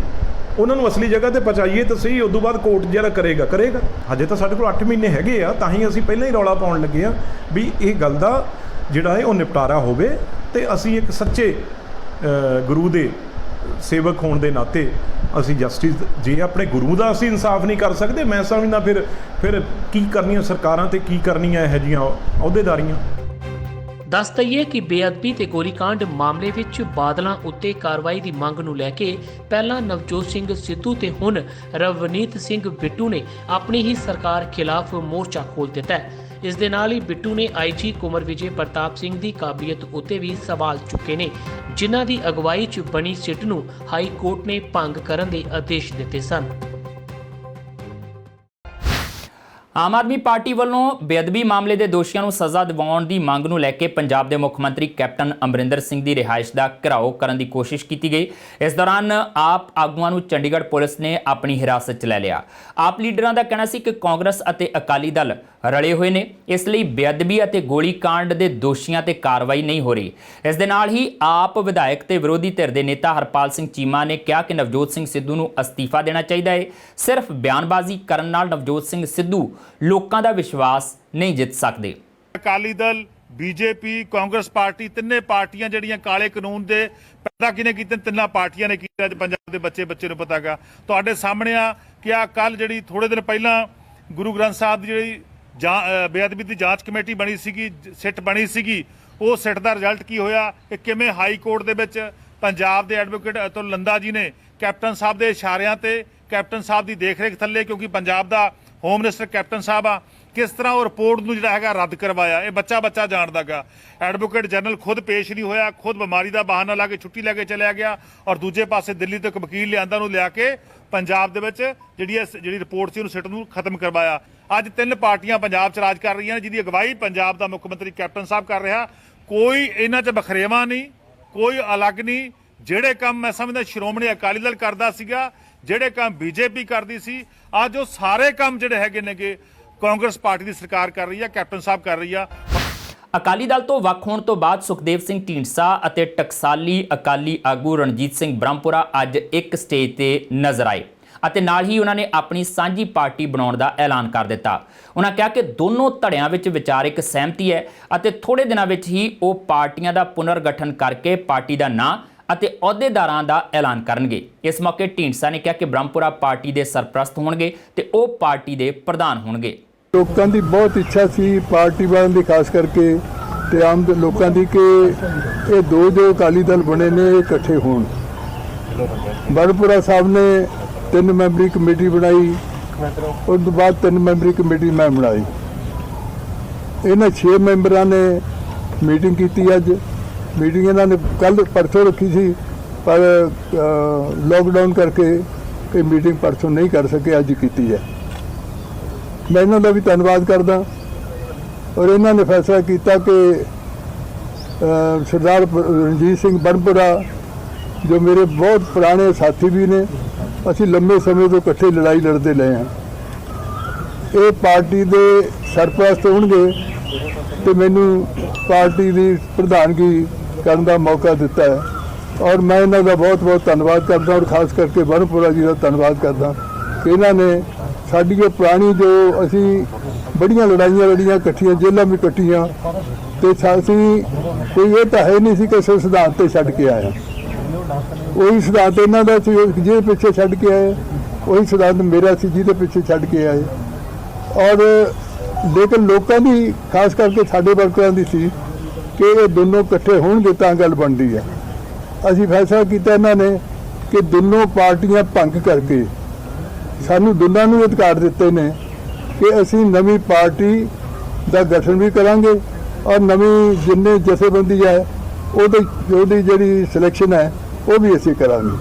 ਉਹਨਾਂ ਨੂੰ ਅਸਲੀ ਜਗ੍ਹਾ ਤੇ ਪਹੁੰਚਾਈਏ ਤਾਂ ਸਹੀ। ਉਸ ਤੋਂ ਬਾਅਦ ਕੋਰਟ ਜਿਹੜਾ ਕਰੇਗਾ। ਹਜੇ ਤਾਂ ਸਾਡੇ ਕੋਲ 8 ਮਹੀਨੇ ਹੈਗੇ ਆ, ਤਾਂ ਹੀ ਅਸੀਂ ਪਹਿਲਾਂ ਹੀ ਰੌਲਾ ਪਾਉਣ ਲੱਗੇ ਆ ਵੀ ਇਹ ਗੱਲ ਦਾ ਜਿਹੜਾ ਹੈ ਉਹ ਨਿਪਟਾਰਾ ਹੋਵੇ। ਤੇ ਅਸੀਂ ਇੱਕ ਸੱਚੇ ਗੁਰੂ ਦੇ ਸੇਵਕ ਹੋਣ ਦੇ ਨਾਤੇ ਅਸੀਂ ਜਸਟਿਸ, ਜੇ ਆਪਣੇ ਗੁਰੂ ਦਾ ਅਸੀਂ ਇਨਸਾਫ ਨਹੀਂ ਕਰ ਸਕਦੇ, ਮੈਂ ਸਮਝਦਾ ਫਿਰ ਕੀ ਕਰਨੀਆਂ ਸਰਕਾਰਾਂ ਤੇ ਕੀ ਕਰਨੀਆਂ ਇਹੋ ਜਿਹੀਆਂ ਅਹੁਦੇਦਾਰੀਆਂ। ਦੱਸ ਦਈਏ ਕਿ ਬੇਅਦਬੀ ਤੇ ਗੋਲੀकांड ਮਾਮਲੇ ਵਿੱਚ ਬਾਦਲਾਂ ਉੱਤੇ ਕਾਰਵਾਈ ਦੀ ਮੰਗ ਨੂੰ ਲੈ ਕੇ ਪਹਿਲਾਂ ਨਵਜੋਤ ਸਿੰਘ ਸਿੱਧੂ ਤੇ ਹੁਣ ਰਵਨੀਤ ਸਿੰਘ ਬਿੱਟੂ ਨੇ ਆਪਣੀ ਹੀ ਸਰਕਾਰ ਖਿਲਾਫ ਮੋਰਚਾ ਖੋਲ੍ਹ ਦਿੱਤਾ ਹੈ। ਇਸ ਦੇ ਨਾਲ ਹੀ ਬਿੱਟੂ ਨੇ IG ਕੁੰਵਰ ਵਿਜੇ ਪ੍ਰਤਾਪ ਸਿੰਘ ਦੀ ਕਾਬਲੀਅਤ ਉੱਤੇ ਵੀ ਸਵਾਲ ਚੁੱਕੇ ਨੇ, ਜਿਨ੍ਹਾਂ ਦੀ ਅਗਵਾਈ 'ਚ ਬਣੀ ਸਿੱਟ ਨੂੰ ਹਾਈ ਕੋਰਟ ਨੇ ਭੰਗ ਕਰਨ ਦੇ ਆਦੇਸ਼ ਦਿੱਤੇ ਸਨ। ਆਮ ਆਦਮੀ ਪਾਰਟੀ ਵੱਲੋਂ ਬੇਅਦਬੀ ਮਾਮਲੇ ਦੇ ਦੋਸ਼ੀਆਂ ਨੂੰ ਸਜ਼ਾ ਦਿਵਾਉਣ ਦੀ ਮੰਗ ਨੂੰ ਲੈ ਕੇ ਪੰਜਾਬ ਦੇ ਮੁੱਖ ਮੰਤਰੀ ਕੈਪਟਨ ਅਮਰਿੰਦਰ ਸਿੰਘ ਦੀ ਰਿਹਾਇਸ਼ ਦਾ ਘਿਰਾਓ ਕਰਨ ਦੀ ਕੋਸ਼ਿਸ਼ ਕੀਤੀ ਗਈ। ਇਸ ਦੌਰਾਨ ਆਪ ਆਗੂਆਂ ਨੂੰ ਚੰਡੀਗੜ੍ਹ ਪੁਲਿਸ ਨੇ ਆਪਣੀ ਹਿਰਾਸਤ 'ਚ ਲੈ ਲਿਆ। ਆਪ ਲੀਡਰਾਂ ਦਾ ਕਹਿਣਾ ਸੀ ਕਿ ਕਾਂਗਰਸ ਅਤੇ ਅਕਾਲੀ ਦਲ ਰਲੇ ਹੋਏ ਨੇ, ਇਸ ਲਈ ਬੇਅਦਬੀ ਅਤੇ ਗੋਲੀकांड ਦੇ ਦੋਸ਼ੀਆਂ ਤੇ ਕਾਰਵਾਈ ਨਹੀਂ ਹੋ ਰਹੀ। ਇਸ ਦੇ ਨਾਲ ਹੀ ਆਪ ਵਿਧਾਇਕ ਤੇ ਵਿਰੋਧੀ ਧਿਰ ਦੇ ਨੇਤਾ ਹਰਪਾਲ ਸਿੰਘ ਚੀਮਾ ਨੇ ਕਿਹਾ ਕਿ ਨਵਜੋਤ ਸਿੰਘ ਸਿੱਧੂ ਨੂੰ ਅਸਤੀਫਾ ਦੇਣਾ ਚਾਹੀਦਾ ਹੈ। ਸਿਰਫ ਬਿਆਨਬਾਜ਼ੀ ਕਰਨ ਨਾਲ ਨਵਜੋਤ ਸਿੰਘ ਸਿੱਧੂ ਲੋਕਾਂ ਦਾ ਵਿਸ਼ਵਾਸ ਨਹੀਂ ਜਿੱਤ ਸਕਦੇ। ਅਕਾਲੀ ਦਲ, BJP, ਕਾਂਗਰਸ ਪਾਰਟੀ, ਤਿੰਨੇ ਪਾਰਟੀਆਂ ਜਿਹੜੀਆਂ ਕਾਲੇ ਕਾਨੂੰਨ ਦੇ ਪੈਦਾ ਕਿਹਨੇ ਕੀਤੇ, ਤਿੰਨਾਂ ਪਾਰਟੀਆਂ ਨੇ ਕੀਤੇ। ਅੱਜ ਪੰਜਾਬ ਦੇ ਬੱਚੇ ਨੂੰ ਪਤਾਗਾ ਤੁਹਾਡੇ ਸਾਹਮਣੇ ਆ ਕਿ ਆ ਕੱਲ ਜਿਹੜੀ ਥੋੜੇ ਦਿਨ ਪਹਿਲਾਂ ਗੁਰੂ ਗ੍ਰੰਥ ਸਾਹਿਬ ਦੀ ਜਿਹੜੀ ਬੇਅਦਬੀ ਦੀ ਜਾਂਚ ਕਮੇਟੀ ਬਣੀ ਸੀਗੀ, ਸਿੱਟ ਬਣੀ ਸੀਗੀ, ਉਹ ਸਿੱਟ ਦਾ ਰਿਜ਼ਲਟ ਕੀ ਹੋਇਆ ਕਿ ਕਿਵੇਂ ਹਾਈ ਕੋਰਟ ਦੇ ਵਿੱਚ ਪੰਜਾਬ ਦੇ ਐਡਵੋਕੇਟ ਅਤੁਲ ਲੰਦਾ ਜੀ ਨੇ ਕੈਪਟਨ ਸਾਹਿਬ ਦੇ ਇਸ਼ਾਰਿਆਂ ਤੇ, ਕੈਪਟਨ ਸਾਹਿਬ ਦੀ ਦੇਖਰੇਖ ਥੱਲੇ, ਕਿਉਂਕਿ ਪੰਜਾਬ ਦਾ ਹੋਮ ਮਿਨਿਸਟਰ ਕੈਪਟਨ ਸਾਹਿਬ ਆ, किस तरह वो रिपोर्ट ਨੂੰ ਜਿਹੜਾ ਹੈਗਾ ਰੱਦ ਕਰਵਾਇਆ, ਇਹ ਬੱਚਾ ਜਾਣਦਾ ਗਾ। ਐਡਵੋਕੇਟ ਜਨਰਲ ਖੁਦ ਪੇਸ਼ ਨਹੀਂ ਹੋਇਆ, ਖੁਦ ਬਿਮਾਰੀ ਦਾ ਬਹਾਨਾ ਲਾ ਕੇ ਛੁੱਟੀ ਲੈ ਕੇ ਚਲਿਆ ਗਿਆ, ਔਰ ਦੂਜੇ ਪਾਸੇ ਦਿੱਲੀ ਤੋਂ ਇੱਕ ਵਕੀਲ ਲਿਆਂਦਾ, ਨੂੰ ਲਿਆ ਕੇ ਪੰਜਾਬ ਦੇ ਵਿੱਚ ਜਿਹੜੀ ਰਿਪੋਰਟ ਸੀ ਉਹਨੂੰ ਸਿੱਟ ਨੂੰ ਖਤਮ ਕਰਵਾਇਆ। ਅੱਜ 3 ਪਾਰਟੀਆਂ ਪੰਜਾਬ 'ਚ ਰਾਜ ਕਰ ਰਹੀਆਂ ਨੇ, ਜਿਹਦੀ ਅਗਵਾਈ ਪੰਜਾਬ ਦਾ ਮੁੱਖ ਮੰਤਰੀ ਕੈਪਟਨ ਸਾਹਿਬ ਕਰ ਰਿਹਾ। ਕੋਈ ਇਹਨਾਂ 'ਚ ਬਖਰੇਵਾ ਨਹੀਂ, ਕੋਈ ਅਲੱਗ ਨਹੀਂ। ਜਿਹੜੇ ਕੰਮ ਮੈਂ ਸਮਝਦਾ ਸ਼੍ਰੋਮਣੀ ਅਕਾਲੀ ਦਲ ਕਰਦਾ ਸੀਗਾ, ਜਿਹੜੇ ਕੰਮ ਬੀਜੇਪੀ ਕਰਦੀ ਸੀ, ਅੱਜ ਉਹ ਸਾਰੇ ਕੰਮ ਜਿਹੜੇ ਹੈਗੇ ਨੇਗੇ ਕਾਂਗਰਸ ਪਾਰਟੀ ਦੀ ਸਰਕਾਰ ਕਰ ਰਹੀ ਆ, ਕੈਪਟਨ ਸਾਹਿਬ ਕਰ ਰਹੀ ਆ। ਅਕਾਲੀ ਦਲ ਤੋਂ ਵੱਖ ਹੋਣ ਤੋਂ ਬਾਅਦ ਸੁਖਦੇਵ ਸਿੰਘ ਢੀਂਡਸਾ ਅਤੇ ਟਕਸਾਲੀ ਅਕਾਲੀ ਆਗੂ ਰਣਜੀਤ ਸਿੰਘ ਬ੍ਰਹਮਪੁਰਾ ਅੱਜ ਇੱਕ ਸਟੇਜ ਤੇ ਨਜ਼ਰ ਆਏ ਅਤੇ ਨਾਲ ਹੀ ਉਹਨਾਂ ਨੇ ਆਪਣੀ ਸਾਂਝੀ ਪਾਰਟੀ ਬਣਾਉਣ ਦਾ ਐਲਾਨ ਕਰ ਦਿੱਤਾ। ਉਹਨਾਂ ਕਿਹਾ ਕਿ ਦੋਨੋਂ ਧੜਿਆਂ ਵਿੱਚ ਵਿਚਾਰਿਕ ਸਹਿਮਤੀ ਹੈ ਅਤੇ ਥੋੜੇ ਦਿਨਾਂ ਵਿੱਚ ਹੀ ਉਹ ਪਾਰਟੀਆਂ ਦਾ ਪੁਨਰਗਠਨ ਕਰਕੇ ਪਾਰਟੀ ਦਾ ਨਾਂ ਅਤੇ ਅਹੁਦੇਦਾਰਾਂ ਦਾ ਐਲਾਨ ਕਰਨਗੇ। ਇਸ ਮੌਕੇ ਢੀਂਡਸਾ ਨੇ ਕਿਹਾ ਕਿ ਬ੍ਰਹਮਪੁਰਾ ਪਾਰਟੀ ਦੇ ਸਰਪ੍ਰਸਤ ਹੋਣਗੇ ਤੇ ਉਹ ਪਾਰਟੀ ਦੇ ਪ੍ਰਧਾਨ ਹੋਣਗੇ। ਲੋਕਾਂ ਦੀ ਬਹੁਤ ਇੱਛਾ ਸੀ ਪਾਰਟੀ ਵਾਲਿਆਂ ਦੀ, ਖਾਸ ਕਰਕੇ ਤੇ ਆਮ ਲੋਕਾਂ ਦੀ, ਕਿ ਇਹ ਦੋ ਜੋ ਅਕਾਲੀ ਦਲ ਬਣੇ ਨੇ ਇਹ ਇਕੱਠੇ ਹੋਣ। ਬ੍ਰਹਮਪੁਰਾ ਸਾਹਿਬ ਨੇ 3 ਮੈਂਬਰੀ ਕਮੇਟੀ ਬਣਾਈ, ਉਸ ਤੋਂ ਬਾਅਦ 3 ਮੈਂਬਰੀ ਕਮੇਟੀ ਮੈਂ ਬਣਾਈ। ਇਹਨਾਂ 6 ਮੈਂਬਰਾਂ ਨੇ ਮੀਟਿੰਗ ਕੀਤੀ। ਅੱਜ ਮੀਟਿੰਗ ਇਹਨਾਂ ਨੇ ਕੱਲ ਪਰਸੋਂ ਰੱਖੀ ਸੀ, ਪਰ ਲੋਕਡਾਊਨ ਕਰਕੇ ਇਹ ਮੀਟਿੰਗ ਪਰਸੋਂ ਨਹੀਂ ਕਰ ਸਕੇ, ਅੱਜ ਕੀਤੀ ਹੈ। ਮੈਂ ਇਹਨਾਂ ਦਾ ਵੀ ਧੰਨਵਾਦ ਕਰਦਾ। ਔਰ ਇਹਨਾਂ ਨੇ ਫੈਸਲਾ ਕੀਤਾ ਕਿ ਸਰਦਾਰ ਰਣਜੀਤ ਸਿੰਘ ਬ੍ਰਹਮਪੁਰਾ ਜੋ ਮੇਰੇ ਬਹੁਤ ਪੁਰਾਣੇ ਸਾਥੀ ਵੀ ਨੇ, ਅਸੀਂ ਲੰਬੇ ਸਮੇਂ ਤੋਂ ਇਕੱਠੇ ਲੜਾਈ ਲੜਦੇ ਲਏ ਹਾਂ, ਇਹ ਪਾਰਟੀ ਦੇ ਸਰਪ੍ਰਸਤ ਹੋਣਗੇ ਤੇ ਮੈਨੂੰ ਪਾਰਟੀ ਦੀ ਪ੍ਰਧਾਨਗੀ ਕਰਨ ਦਾ ਮੌਕਾ ਦਿੱਤਾ ਹੈ। ਔਰ ਮੈਂ ਇਹਨਾਂ ਦਾ ਬਹੁਤ ਬਹੁਤ ਧੰਨਵਾਦ ਕਰਦਾ, ਔਰ ਖਾਸ ਕਰਕੇ ਬ੍ਰਹਮਪੁਰਾ ਜੀ ਦਾ ਧੰਨਵਾਦ ਕਰਦਾ ਕਿ ਇਹਨਾਂ ਨੇ ਸਾਡੀ ਇਹ ਪੁਰਾਣੀ ਜੋ ਅਸੀਂ ਬੜੀਆਂ ਲੜਾਈਆਂ ਲੜੀਆਂ, ਇਕੱਠੀਆਂ ਜੇਲ੍ਹਾਂ ਵੀ ਕੱਟੀਆਂ, ਤੇ ਅਸੀਂ ਕੋਈ ਇਹ ਤਾਂ ਹੈ ਨਹੀਂ ਸੀ ਕਿ ਅਸੀਂ ਸਿਧਾਂਤ ਤੇ ਛੱਡ ਕੇ ਆਏ। ਉਹੀ ਸਿਧਾਂਤ ਇਹਨਾਂ ਦਾ ਸੀ ਜਿਹਦੇ ਪਿੱਛੇ ਛੱਡ ਕੇ ਆਏ, ਉਹੀ ਸਿਧਾਂਤ ਮੇਰਾ ਸੀ ਜਿਹਦੇ ਪਿੱਛੇ ਛੱਡ ਕੇ ਆਏ। ਔਰ ਲੇਕਿਨ ਲੋਕਾਂ ਦੀ, ਖਾਸ ਕਰਕੇ ਸਾਡੇ ਵਰਕਰਾਂ ਦੀ ਸੀ ਕਿ ਇਹ ਦੋਨੋਂ ਇਕੱਠੇ ਹੋਣਗੇ ਤਾਂ ਗੱਲ ਬਣਦੀ ਹੈ। ਅਸੀਂ ਫੈਸਲਾ ਕੀਤਾ ਇਹਨਾਂ ਨੇ ਕਿ ਦੋਨੋਂ ਪਾਰਟੀਆਂ ਭੰਗ ਕਰਕੇ ਸਾਨੂੰ ਦੋਨਾਂ ਨੂੰ ਅਧਿਕਾਰ ਦਿੱਤੇ ਨੇ ਕਿ ਅਸੀਂ ਨਵੀਂ ਪਾਰਟੀ ਦਾ ਗਠਨ ਵੀ ਕਰਾਂਗੇ, ਔਰ ਨਵੀਂ ਜਿੰਨੇ ਜਥੇਬੰਦੀ ਹੈ ਉਹਦੀ ਜਿਹੜੀ ਸਿਲੈਕਸ਼ਨ ਹੈ ਉਹ ਵੀ ਅਸੀਂ ਕਰਾਂਗੇ।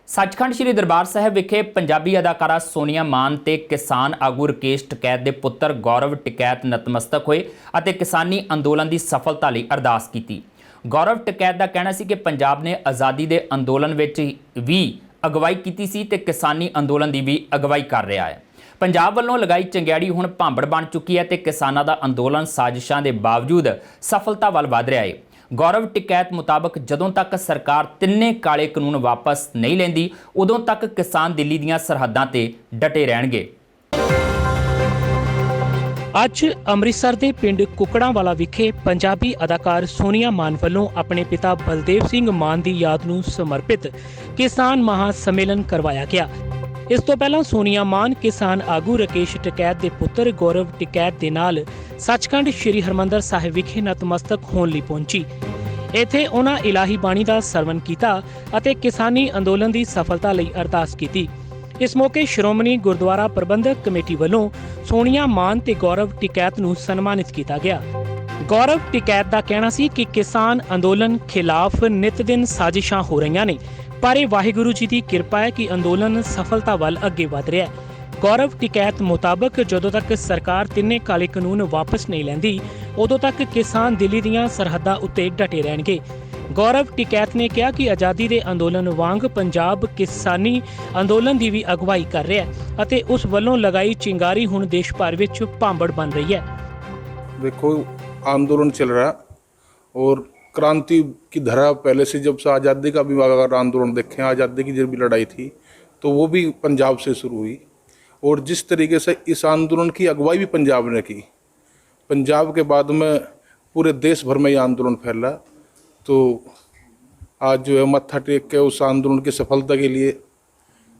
ਸੱਚਖੰਡ ਸ੍ਰੀ ਦਰਬਾਰ ਸਾਹਿਬ ਵਿਖੇ ਪੰਜਾਬੀ ਅਦਾਕਾਰਾ ਸੋਨੀਆ ਮਾਨ ਤੇ ਕਿਸਾਨ ਆਗੂ ਰਕੇਸ਼ ਟਕੈਤ ਦੇ ਪੁੱਤਰ ਗੌਰਵ ਟਕੈਤ ਨਤਮਸਤਕ ਹੋਏ ਅਤੇ ਕਿਸਾਨੀ ਅੰਦੋਲਨ ਦੀ ਸਫਲਤਾ ਲਈ ਅਰਦਾਸ ਕੀਤੀ। ਗੌਰਵ ਟਕੈਤ ਦਾ ਕਹਿਣਾ ਸੀ ਕਿ ਪੰਜਾਬ ਨੇ ਆਜ਼ਾਦੀ ਦੇ ਅੰਦੋਲਨ ਵਿੱਚ ਵੀ ਅਗਵਾਈ ਕੀਤੀ ਸੀ ਤੇ ਕਿਸਾਨੀ ਅੰਦੋਲਨ ਦੀ ਵੀ ਅਗਵਾਈ ਕਰ ਰਿਹਾ ਹੈ। ਪੰਜਾਬ ਵੱਲੋਂ ਲਗਾਈ ਚੰਗਿਆੜੀ ਹੁਣ ਭਾਂਬੜ ਬਣ ਚੁੱਕੀ ਹੈ ਤੇ ਕਿਸਾਨਾਂ ਦਾ ਅੰਦੋਲਨ ਸਾਜ਼ਿਸ਼ਾਂ ਦੇ ਬਾਵਜੂਦ ਸਫਲਤਾ ਵੱਲ ਵਧ ਰਿਹਾ ਹੈ। ਗੌਰਵ ਟਕੈਤ ਮੁਤਾਬਕ ਜਦੋਂ ਤੱਕ ਸਰਕਾਰ ਤਿੰਨੇ ਕਾਲੇ ਕਾਨੂੰਨ ਵਾਪਸ ਨਹੀਂ ਲੈਂਦੀ, ਉਦੋਂ ਤੱਕ ਕਿਸਾਨ ਦਿੱਲੀ ਦੀਆਂ ਸਰਹੱਦਾਂ ਤੇ ਡਟੇ ਰਹਿਣਗੇ। ਅੱਜ ਅੰਮ੍ਰਿਤਸਰ ਦੇ ਪਿੰਡ ਕੁਕੜਾਂਵਾਲਾ ਵਿਖੇ ਪੰਜਾਬੀ ਅਦਾਕਾਰ ਸੋਨੀਆ ਮਾਨ ਵੱਲੋਂ ਆਪਣੇ ਪਿਤਾ ਬਲਦੇਵ ਸਿੰਘ ਮਾਨ ਦੀ ਯਾਦ ਨੂੰ ਸਮਰਪਿਤ ਕਿਸਾਨ ਮਹਾ ਸੰਮੇਲਨ ਕਰਵਾਇਆ ਗਿਆ। ਇਸ ਤੋਂ ਪਹਿਲਾਂ ਸੋਨੀਆ ਮਾਨ ਕਿਸਾਨ ਆਗੂ ਰਕੇਸ਼ ਟਕੈਤ ਦੇ ਪੁੱਤਰ ਗੌਰਵ ਟਕੈਤ ਦੇ ਨਾਲ ਸੱਚਖੰਡ ਸ੍ਰੀ ਹਰਿਮੰਦਰ ਸਾਹਿਬ ਵਿਖੇ ਨਤਮਸਤਕ ਹੋਣ ਲਈ ਪਹੁੰਚੀ। ਇੱਥੇ ਉਹਨਾਂ ਇਲਾਹੀ ਬਾਣੀ ਦਾ ਸਰਵਣ ਕੀਤਾ ਅਤੇ ਕਿਸਾਨੀ ਅੰਦੋਲਨ ਦੀ ਸਫਲਤਾ ਲਈ ਅਰਦਾਸ ਕੀਤੀ। ਇਸ ਮੌਕੇ ਸ਼੍ਰੋਮਣੀ ਗੁਰਦੁਆਰਾ ਪ੍ਰਬੰਧਕ ਕਮੇਟੀ ਵੱਲੋਂ ਸੋਨੀਆ ਮਾਨ ਤੇ ਗੌਰਵ ਟਕੈਤ ਨੂੰ ਸਨਮਾਨਿਤ ਕੀਤਾ ਗਿਆ। ਗੌਰਵ ਟਕੈਤ ਦਾ ਕਹਿਣਾ ਸੀ ਕਿ ਕਿਸਾਨ ਅੰਦੋਲਨ ਖਿਲਾਫ ਨਿਤ ਦਿਨ ਸਾਜ਼ਿਸ਼ਾਂ ਹੋ ਰਹੀਆਂ ਨੇ, ਪਰ ਇਹ ਵਾਹਿਗੁਰੂ ਜੀ ਦੀ ਕਿਰਪਾ ਹੈ ਕਿ ਅੰਦੋਲਨ ਸਫਲਤਾ ਵੱਲ ਅੱਗੇ ਵਧ ਰਿਹਾ ਹੈ। ਗੌਰਵ ਟਕੈਤ ਮੁਤਾਬਕ ਜਦੋਂ ਤੱਕ ਸਰਕਾਰ ਤਿੰਨੇ ਕਾਲੇ ਕਾਨੂੰਨ ਵਾਪਸ ਨਹੀਂ ਲੈਂਦੀ, ਉਦੋਂ ਤੱਕ ਕਿਸਾਨ ਦਿੱਲੀ ਦੀਆਂ ਸਰਹੱਦਾਂ ਉੱਤੇ ਡਟੇ ਰਹਿਣਗੇ। ਗੌਰਵ ਟਕੈਤ ਨੇ ਕਿਹਾ ਕਿ ਆਜ਼ਾਦੀ ਦੇ ਅੰਦੋਲਨ ਵਾਂਗ ਪੰਜਾਬ ਕਿਸਾਨੀ ਅੰਦੋਲਨ ਦੀ ਵੀ ਅਗਵਾਈ ਕਰ ਰਿਹਾ ਹੈ ਅਤੇ ਉਸ ਵੱਲੋਂ ਲਗਾਈ ਚਿੰਗਾਰੀ ਹੁਣ ਦੇਸ਼ ਭਰ ਵਿੱਚ ਭਾਂਬੜ ਬਣ ਰਹੀ ਹੈ। देखो आंदोलन चल रहा और क्रांति की धरा पहले से, जब से आज़ादी का भी अगर आंदोलन देखें, आज़ादी की जब भी लड़ाई थी तो वो भी पंजाब से शुरू हुई, और जिस तरीके से इस आंदोलन की अगुवाई भी पंजाब ने की। पंजाब के बाद में पूरे देश भर में ये आंदोलन फैला, तो आज जो है मत्था टेक के उस आंदोलन की सफलता के लिए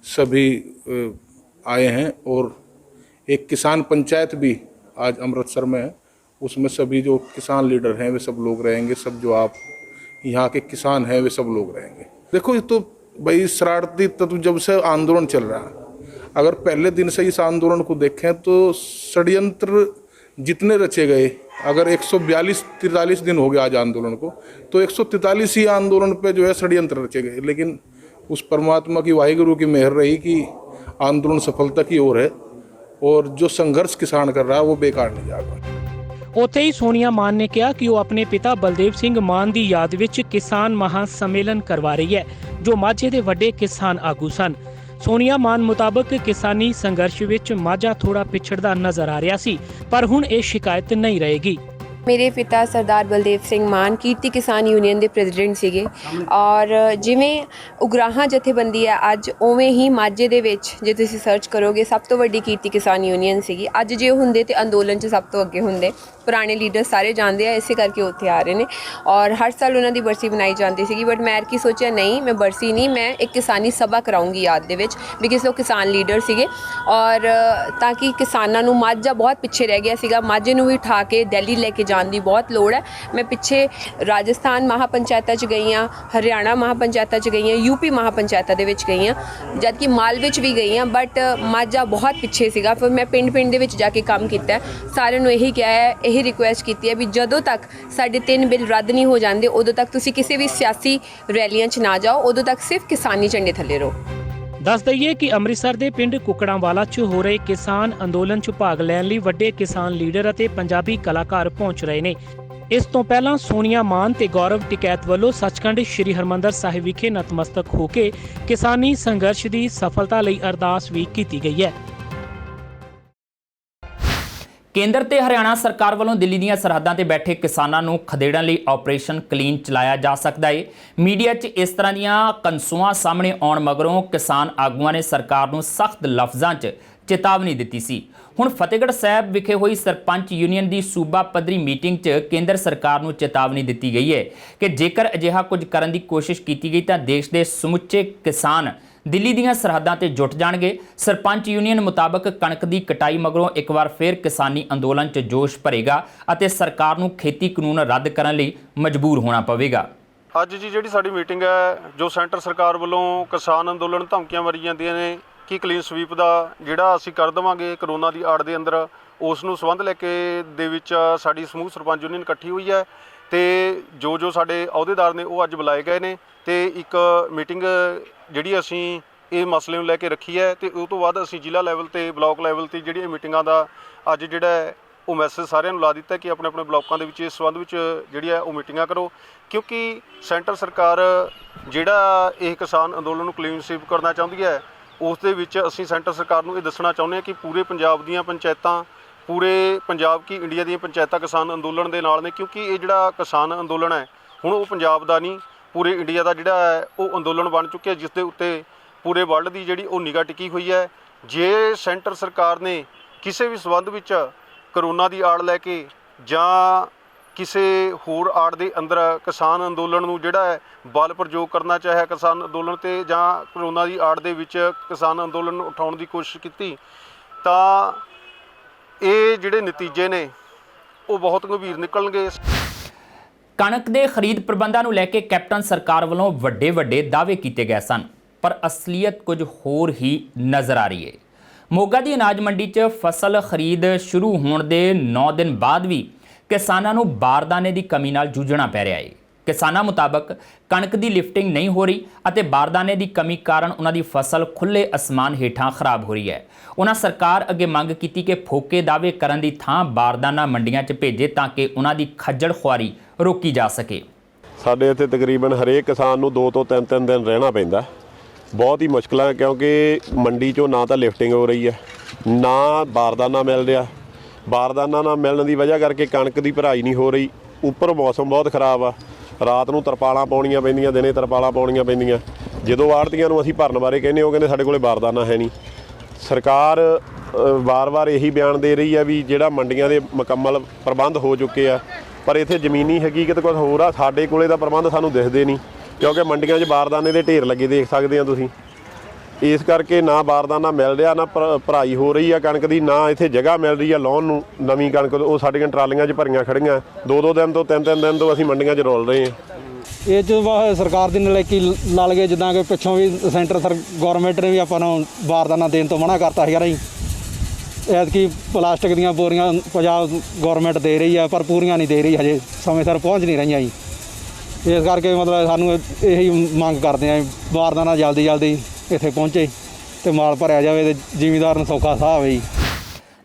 सभी आए हैं। और एक किसान पंचायत भी आज अमृतसर में है, उसमें सभी जो किसान लीडर हैं वे सब लोग रहेंगे, सब जो आप यहाँ के किसान हैं वे सब लोग रहेंगे। देखो ये तो भाई शरारती तत्व जब से आंदोलन चल रहा है, अगर पहले दिन से इस आंदोलन को देखें तो षड्यंत्र जितने रचे गए, अगर 142-43 दिन हो गए आज आंदोलन को, तो 143 ही आंदोलन पे जो है षड्यंत्र रचे गए। लेकिन उस परमात्मा की वाहिगुरु की मेहर रही कि आंदोलन सफलता की ओर है और जो संघर्ष किसान कर रहा है वो बेकार नहीं जाएगा। ਉੱਥੇ ਹੀ ਸੋਨੀਆ ਮਾਨ ਨੇ ਕਿਹਾ ਕਿ ਉਹ ਆਪਣੇ ਪਿਤਾ ਬਲਦੇਵ ਸਿੰਘ ਮਾਨ ਦੀ ਯਾਦ ਵਿੱਚ ਕਿਸਾਨ ਮਹਾਂ ਸੰਮੇਲਨ ਕਰਵਾ ਰਹੀ ਹੈ, ਜੋ ਮਾਝੇ ਦੇ ਵੱਡੇ ਕਿਸਾਨ ਆਗੂ ਸਨ। ਸੋਨੀਆ ਮਾਨ ਮੁਤਾਬਕ ਕਿਸਾਨੀ ਸੰਘਰਸ਼ ਵਿੱਚ ਮਾਝਾ ਥੋੜਾ ਪਿਛੜਦਾ ਨਜ਼ਰ ਆ ਰਿਹਾ ਸੀ, ਪਰ ਹੁਣ ਇਹ ਸ਼ਿਕਾਇਤ ਨਹੀਂ ਰਹੇਗੀ। ਮੇਰੇ ਪਿਤਾ ਸਰਦਾਰ ਬਲਦੇਵ ਸਿੰਘ ਮਾਨ ਕੀਰਤੀ ਕਿਸਾਨ ਯੂਨੀਅਨ ਦੇ ਪ੍ਰੈਜ਼ੀਡੈਂਟ ਸੀਗੇ ਔਰ ਜਿਵੇਂ ਉਗਰਾਹਾਂ ਜਥੇਬੰਦੀ ਹੈ ਅੱਜ, ਉਵੇਂ ਹੀ ਮਾਝੇ ਦੇ ਵਿੱਚ ਜੇ ਤੁਸੀਂ ਸਰਚ ਕਰੋਗੇ ਸਭ ਤੋਂ ਵੱਡੀ ਕੀਰਤੀ ਕਿਸਾਨ ਯੂਨੀਅਨ ਸੀਗੀ। ਅੱਜ ਜੇ ਉਹ ਹੁੰਦੇ ਤੇ ਅੰਦੋਲਨ 'ਚ ਸਭ ਤੋਂ ਅੱਗੇ ਹੁੰਦੇ। ਪੁਰਾਣੇ ਲੀਡਰ ਸਾਰੇ ਜਾਣਦੇ ਆ, ਇਸੇ ਕਰਕੇ ਉੱਥੇ ਆ ਰਹੇ ਨੇ ਔਰ ਹਰ ਸਾਲ ਉਹਨਾਂ ਦੀ ਬਰਸੀ ਮਨਾਈ ਜਾਂਦੀ ਸੀਗੀ। ਬਟ ਮੈਂ ਕੀ ਸੋਚਿਆ, ਨਹੀਂ ਮੈਂ ਬਰਸੀ ਨਹੀਂ, ਮੈਂ ਇੱਕ ਕਿਸਾਨੀ ਸਭਾ ਕਰਾਉਂਗੀ ਯਾਦ ਦੇ ਵਿੱਚ, ਬਿਕਾਜ਼ ਉਹ ਕਿਸਾਨ ਲੀਡਰ ਸੀਗੇ ਔਰ ਤਾਂ ਕਿ ਕਿਸਾਨਾਂ ਨੂੰ ਮਾਝਾ ਬਹੁਤ ਪਿੱਛੇ ਰਹਿ ਗਿਆ ਸੀਗਾ, ਮਾਝੇ ਨੂੰ ਵੀ ਉਠਾ ਕੇ ਦਿੱਲੀ ਲੈ ਕੇ ਜਾਣ ਦੀ ਬਹੁਤ ਲੋੜ ਹੈ। ਮੈਂ ਪਿੱਛੇ ਰਾਜਸਥਾਨ ਮਹਾਪੰਚਾਇਤਾਂ 'ਚ ਗਈ ਹਾਂ, ਹਰਿਆਣਾ ਮਹਾਪੰਚਾਇਤਾਂ 'ਚ ਗਈ ਹਾਂ, ਯੂਪੀ ਮਹਾਪੰਚਾਇਤਾਂ ਦੇ ਵਿੱਚ ਗਈ ਹਾਂ, ਜਦ ਕਿ ਮਾਲ ਵਿੱਚ ਵੀ ਗਈ ਹਾਂ, ਬਟ ਮਾਝਾ ਬਹੁਤ ਪਿੱਛੇ ਸੀਗਾ। ਫਿਰ ਮੈਂ ਪਿੰਡ ਦੇ ਵਿੱਚ ਜਾ ਕੇ ਕੰਮ ਕੀਤਾ, ਸਾਰਿਆਂ ਨੂੰ ਇਹੀ ਕਿਹਾ ਹੈ, ਇਹੀ ਰਿਕੁਐਸਟ ਕੀਤੀ ਹੈ ਵੀ ਜਦੋਂ ਤੱਕ ਸਾਡੇ 3 ਬਿੱਲ ਰੱਦ ਨਹੀਂ ਹੋ ਜਾਂਦੇ ਉਦੋਂ ਤੱਕ ਤੁਸੀਂ ਕਿਸੇ ਵੀ ਸਿਆਸੀ ਰੈਲੀਆਂ 'ਚ ਨਾ ਜਾਓ, ਉਦੋਂ ਤੱਕ ਸਿਰਫ ਕਿਸਾਨੀ ਝੰਡੇ ਥੱਲੇ ਰਹੋ। ਦੱਸ ਦਈਏ ਕਿ ਅੰਮ੍ਰਿਤਸਰ ਦੇ ਪਿੰਡ ਕੁਕੜਾਂਵਾਲਾ 'ਚ ਹੋ ਰਹੇ ਕਿਸਾਨ ਅੰਦੋਲਨ 'ਚ ਭਾਗ ਲੈਣ ਲਈ ਵੱਡੇ ਕਿਸਾਨ ਲੀਡਰ ਅਤੇ ਪੰਜਾਬੀ ਕਲਾਕਾਰ ਪਹੁੰਚ ਰਹੇ ਨੇ। ਇਸ ਤੋਂ ਪਹਿਲਾਂ ਸੋਨੀਆ ਮਾਨ ਤੇ ਗੌਰਵ ਟਿਕੈਤ ਵੱਲੋਂ ਸੱਚਖੰਡ ਸ੍ਰੀ ਹਰਿਮੰਦਰ ਸਾਹਿਬ ਵਿਖੇ ਨਤਮਸਤਕ ਹੋ ਕੇ ਕਿਸਾਨੀ ਸੰਘਰਸ਼ ਦੀ ਸਫਲਤਾ ਲਈ ਅਰਦਾਸ ਵੀ ਕੀਤੀ ਗਈ ਹੈ। ਕੇਂਦਰ ਤੇ ਹਰਿਆਣਾ ਸਰਕਾਰ ਵੱਲੋਂ ਦਿੱਲੀ ਦੀਆਂ ਸਰਹੱਦਾਂ ਤੇ ਬੈਠੇ ਕਿਸਾਨਾਂ ਨੂੰ ਖਦੇੜਨ ਲਈ ਆਪਰੇਸ਼ਨ ਕਲੀਨ ਚਲਾਇਆ ਜਾ ਸਕਦਾ ਹੈ। ਮੀਡੀਆ 'ਚ ਇਸ ਤਰ੍ਹਾਂ ਦੀਆਂ ਕਨਸੂਆਂ ਸਾਹਮਣੇ ਆਉਣ ਮਗਰੋਂ ਕਿਸਾਨ ਆਗੂਆਂ ਨੇ ਸਰਕਾਰ ਨੂੰ ਸਖਤ ਲਫ਼ਜ਼ਾਂ 'ਚ ਚੇਤਾਵਨੀ ਦਿੱਤੀ ਸੀ। ਹੁਣ ਫਤਿਹਗੜ੍ਹ ਸਾਹਿਬ ਵਿਖੇ ਹੋਈ ਸਰਪੰਚ ਯੂਨੀਅਨ ਦੀ ਸੂਬਾ ਪੱਧਰੀ ਮੀਟਿੰਗ 'ਚ ਕੇਂਦਰ ਸਰਕਾਰ ਨੂੰ ਚੇਤਾਵਨੀ ਦਿੱਤੀ ਗਈ ਹੈ ਕਿ ਜੇਕਰ ਅਜਿਹਾ ਕੁਝ ਕਰਨ ਦੀ ਕੋਸ਼ਿਸ਼ ਕੀਤੀ ਗਈ ਤਾਂ ਦੇਸ਼ ਦੇ ਸਮੁੱਚੇ ਕਿਸਾਨ ਦਿੱਲੀ ਦੀਆਂ ਸਰਹੱਦਾਂ ਤੇ ਜੁਟ ਜਾਣਗੇ। ਸਰਪੰਚ ਯੂਨੀਅਨ ਮੁਤਾਬਕ ਕਣਕ ਦੀ ਕਟਾਈ ਮਗਰੋਂ ਇੱਕ ਵਾਰ ਫਿਰ ਕਿਸਾਨੀ ਅੰਦੋਲਨ 'ਚ ਜੋਸ਼ ਭਰੇਗਾ ਅਤੇ ਸਰਕਾਰ ਨੂੰ ਖੇਤੀ ਕਾਨੂੰਨ ਰੱਦ ਕਰਨ ਲਈ ਮਜਬੂਰ ਹੋਣਾ ਪਵੇਗਾ। ਅੱਜ ਜੀ ਜਿਹੜੀ ਸਾਡੀ ਮੀਟਿੰਗ ਹੈ, ਜੋ ਸੈਂਟਰ ਸਰਕਾਰ ਵੱਲੋਂ ਕਿਸਾਨ ਅੰਦੋਲਨ ਧਮਕੀਆਂ ਮਾਰੀ ਜਾਂਦੀਆਂ ਨੇ ਕਿ ਕਲੀਨ ਸਵੀਪ ਦਾ ਜਿਹੜਾ ਅਸੀਂ ਕਰ ਦੇਵਾਂਗੇ ਕਰੋਨਾ ਦੀ ਆੜ ਦੇ ਅੰਦਰ, ਉਸ ਨੂੰ ਸੰਬੰਧ ਲੈ ਕੇ ਦੇ ਵਿੱਚ ਸਾਡੀ ਸਮੂਹ ਸਰਪੰਚ ਯੂਨੀਅਨ ਇਕੱਠੀ ਹੋਈ ਹੈ ਤੇ ਜੋ ਸਾਡੇ ਅਹੁਦੇਦਾਰ ਨੇ ਉਹ ਅੱਜ ਬੁਲਾਏ ਗਏ ਨੇ ਤੇ ਇੱਕ ਮੀਟਿੰਗ ਜਿਹੜੀ ਅਸੀਂ ਇਹ ਮਸਲੇ ਨੂੰ ਲੈ ਕੇ ਰੱਖੀ ਹੈ ਤੇ ਉਹ ਤੋਂ ਬਾਅਦ ਅਸੀਂ ਜ਼ਿਲ੍ਹਾ ਲੈਵਲ ਤੇ ਬਲਾਕ ਲੈਵਲ ਤੇ ਜਿਹੜੀਆਂ ਮੀਟਿੰਗਾਂ ਦਾ ਅੱਜ ਜਿਹੜਾ ਉਹ ਮੈਸੇਜ ਸਾਰਿਆਂ ਨੂੰ ਲਾ ਦਿੱਤਾ ਕਿ ਆਪਣੇ ਆਪਣੇ ਬਲਾਕਾਂ ਦੇ ਵਿੱਚ ਇਸ ਸੰਬੰਧ ਵਿੱਚ ਜਿਹੜੀ ਹੈ ਉਹ ਮੀਟਿੰਗਾਂ ਕਰੋ, ਕਿਉਂਕਿ ਸੈਂਟਰ ਸਰਕਾਰ ਜਿਹੜਾ ਇਹ ਕਿਸਾਨ ਅੰਦੋਲਨ ਨੂੰ ਕਲੀਨ ਸਵੀਪ ਕਰਨਾ ਚਾਹੁੰਦੀ ਹੈ, ਉਸ ਦੇ ਵਿੱਚ ਅਸੀਂ ਸੈਂਟਰ ਸਰਕਾਰ ਨੂੰ ਇਹ ਦੱਸਣਾ ਚਾਹੁੰਦੇ ਹਾਂ ਕਿ ਪੂਰੇ ਪੰਜਾਬ ਦੀਆਂ ਪੰਚਾਇਤਾਂ, ਪੂਰੇ ਪੰਜਾਬ ਕੀ ਇੰਡੀਆ ਦੀਆਂ ਪੰਚਾਇਤਾਂ ਕਿਸਾਨ ਅੰਦੋਲਨ ਦੇ ਨਾਲ ਨੇ, ਕਿਉਂਕਿ ਇਹ ਜਿਹੜਾ ਕਿਸਾਨ ਅੰਦੋਲਨ ਹੈ ਹੁਣ ਉਹ ਪੰਜਾਬ ਦਾ ਨਹੀਂ, ਪੂਰੇ ਇੰਡੀਆ ਦਾ ਜਿਹੜਾ ਹੈ ਉਹ ਅੰਦੋਲਨ ਬਣ ਚੁੱਕਿਆ, ਜਿਸ ਦੇ ਉੱਤੇ ਪੂਰੇ ਵਰਲਡ ਦੀ ਜਿਹੜੀ ਉਹ ਨਿਗਾਹ ਟਿਕੀ ਹੋਈ ਹੈ। ਜੇ ਸੈਂਟਰ ਸਰਕਾਰ ਨੇ ਕਿਸੇ ਵੀ ਸੰਬੰਧ ਵਿੱਚ ਕਰੋਨਾ ਦੀ ਆੜ ਲੈ ਕੇ ਜਾਂ ਕਿਸੇ ਹੋਰ ਆੜ ਦੇ ਅੰਦਰ ਕਿਸਾਨ ਅੰਦੋਲਨ ਨੂੰ ਜਿਹੜਾ ਹੈ ਬਲ ਪ੍ਰਯੋਗ ਕਰਨਾ ਚਾਹਿਆ ਕਿਸਾਨ ਅੰਦੋਲਨ ਤੇ ਜਾਂ ਕਰੋਨਾ ਦੀ ਆੜ ਦੇ ਵਿੱਚ ਕਿਸਾਨ ਅੰਦੋਲਨ ਨੂੰ ਉਠਾਉਣ ਦੀ ਕੋਸ਼ਿਸ਼ ਕੀਤੀ ਤਾਂ ਇਹ ਜਿਹੜੇ ਨਤੀਜੇ ਨੇ ਉਹ ਬਹੁਤ ਗੰਭੀਰ ਨਿਕਲਣਗੇ। ਕਣਕ ਦੇ ਖਰੀਦ ਪ੍ਰਬੰਧਾਂ ਨੂੰ ਲੈ ਕੇ ਕੈਪਟਨ ਸਰਕਾਰ ਵੱਲੋਂ ਵੱਡੇ ਦਾਅਵੇ ਕੀਤੇ ਗਏ ਸਨ, ਪਰ ਅਸਲੀਅਤ ਕੁਝ ਹੋਰ ਹੀ ਨਜ਼ਰ ਆ ਰਹੀ ਹੈ। ਮੋਗਾ ਦੀ ਅਨਾਜ ਮੰਡੀ 'ਚ ਫਸਲ ਖਰੀਦ ਸ਼ੁਰੂ ਹੋਣ ਦੇ 9 ਦਿਨ ਬਾਅਦ ਵੀ ਕਿਸਾਨਾਂ ਨੂੰ ਬਾਰਦਾਨੇ ਦੀ ਕਮੀ ਨਾਲ ਜੂਝਣਾ ਪੈ ਰਿਹਾ ਹੈ। ਕਿਸਾਨਾਂ ਮੁਤਾਬਕ ਕਣਕ ਦੀ ਲਿਫਟਿੰਗ ਨਹੀਂ ਹੋ ਰਹੀ ਅਤੇ ਬਾਰਦਾਨੇ ਦੀ ਕਮੀ ਕਾਰਨ ਉਹਨਾਂ ਦੀ ਫਸਲ ਖੁੱਲ੍ਹੇ ਅਸਮਾਨ ਹੇਠਾਂ ਖਰਾਬ ਹੋ ਰਹੀ ਹੈ। ਉਹਨਾਂ ਸਰਕਾਰ ਅੱਗੇ ਮੰਗ ਕੀਤੀ ਕਿ ਫੋਕੇ ਦਾਅਵੇ ਕਰਨ ਦੀ ਥਾਂ ਬਾਰਦਾਨਾ ਮੰਡੀਆਂ 'ਚ ਭੇਜੇ ਤਾਂ ਕਿ ਉਹਨਾਂ ਦੀ ਖੱਜਲ ਖੁਆਰੀ ਰੋਕੀ ਜਾ ਸਕੇ। ਸਾਡੇ ਇੱਥੇ ਤਕਰੀਬਨ ਹਰੇਕ ਕਿਸਾਨ ਨੂੰ 2 ਤੋਂ 3 ਦਿਨ ਰਹਿਣਾ ਪੈਂਦਾ, ਬਹੁਤ ਹੀ ਮੁਸ਼ਕਲਾਂ, ਕਿਉਂਕਿ ਮੰਡੀ 'ਚੋਂ ਨਾ ਤਾਂ ਲਿਫਟਿੰਗ ਹੋ ਰਹੀ ਹੈ, ਨਾ ਬਾਰਦਾਨਾ ਮਿਲ ਰਿਹਾ। ਬਾਰਦਾਨਾ ਨਾ ਮਿਲਣ ਦੀ ਵਜ੍ਹਾ ਕਰਕੇ ਕਣਕ ਦੀ ਭਰਾਈ ਨਹੀਂ ਹੋ ਰਹੀ। ਉੱਪਰ ਮੌਸਮ ਬਹੁਤ ਖਰਾਬ ਆ, ਰਾਤ ਨੂੰ ਤਰਪਾਲਾਂ ਪਾਉਣੀਆਂ ਪੈਂਦੀਆਂ, ਦਿਨੇ ਤਰਪਾਲਾਂ ਪਾਉਣੀਆਂ ਪੈਂਦੀਆਂ। ਜਦੋਂ ਆੜ੍ਹਤੀਆਂ ਨੂੰ ਅਸੀਂ ਭਰਨ ਬਾਰੇ ਕਹਿੰਦੇ ਉਹ ਕਹਿੰਦੇ ਸਾਡੇ ਕੋਲੇ ਬਾਰਦਾਨਾ ਹੈ ਨਹੀਂ। ਸਰਕਾਰ ਵਾਰ-ਵਾਰ ਇਹੀ ਬਿਆਨ ਦੇ ਰਹੀ ਹੈ ਵੀ ਜਿਹੜਾ ਮੰਡੀਆਂ ਦੇ ਮੁਕੰਮਲ ਪ੍ਰਬੰਧ ਹੋ ਚੁੱਕੇ ਆ, ਪਰ ਇੱਥੇ ਜ਼ਮੀਨੀ ਹਕੀਕਤ ਕੁਝ ਹੋਰ ਆ। ਸਾਡੇ ਕੋਲੇ ਦਾ ਪ੍ਰਬੰਧ ਸਾਨੂੰ ਦਿਖਦੇ ਨਹੀਂ, ਕਿਉਂਕਿ ਮੰਡੀਆਂ 'ਚ ਬਾਰਦਾਨੇ ਦੇ ਢੇਰ ਲੱਗੇ ਦੇਖ ਸਕਦੇ ਆ ਤੁਸੀਂ। ਇਸ ਕਰਕੇ ਨਾ ਬਾਰਦਾਨਾ ਮਿਲ ਰਿਹਾ, ਨਾ ਭਰਾਈ ਹੋ ਰਹੀ ਆ ਕਣਕ ਦੀ, ਨਾ ਇੱਥੇ ਜਗ੍ਹਾ ਮਿਲ ਰਹੀ ਆ ਲਾਉਣ ਨੂੰ ਨਵੀਂ ਕਣਕ। ਉਹ ਸਾਡੀਆਂ ਟਰਾਲੀਆਂ 'ਚ ਭਰੀਆਂ ਖੜੀਆਂ, 2-2 ਦਿਨ ਤੋਂ 3-3 ਦਿਨ ਤੋਂ ਅਸੀਂ ਮੰਡੀਆਂ 'ਚ ਰੋਲ ਰਹੇ ਹਾਂ। ਇਹ 'ਚ ਸਰਕਾਰ ਦੀ ਨਲਾਇਕੀ ਲਾ ਲਈਏ, ਜਿੱਦਾਂ ਕਿ ਪਿੱਛੋਂ ਵੀ ਸੈਂਟਰ ਗੌਰਮੈਂਟ ਨੇ ਵੀ ਆਪਾਂ ਨੂੰ ਬਾਰਦਾਨਾ ਦੇਣ ਤੋਂ ਮਨਾ ਕਰਤਾ ਸੀਗਾ ਜੀ। ਐਤਕੀ ਪਲਾਸਟਿਕ ਦੀਆਂ ਬੋਰੀਆਂ ਪੰਜਾਬ ਗੌਰਮੈਂਟ ਦੇ ਰਹੀ ਆ, ਪਰ ਪੂਰੀਆਂ ਨਹੀਂ ਦੇ ਰਹੀ, ਹਜੇ ਸਮੇਂ ਸਿਰ ਪਹੁੰਚ ਨਹੀਂ ਰਹੀਆਂ ਜੀ। ਇਸ ਕਰਕੇ ਮਤਲਬ ਸਾਨੂੰ ਇਹੀ ਮੰਗ ਕਰਦੇ ਆ, ਬਾਰਦਾਨਾ ਜਲਦੀ ਇੱਥੇ ਪਹੁੰਚੇ ਤੇ ਮਾਲ ਭਰਿਆ ਜਾਵੇ ਤੇ ਜ਼ਿਮੀਂਦਾਰ ਨੂੰ ਸੌਖਾ ਸਾਹ ਆਵੇ ਜੀ।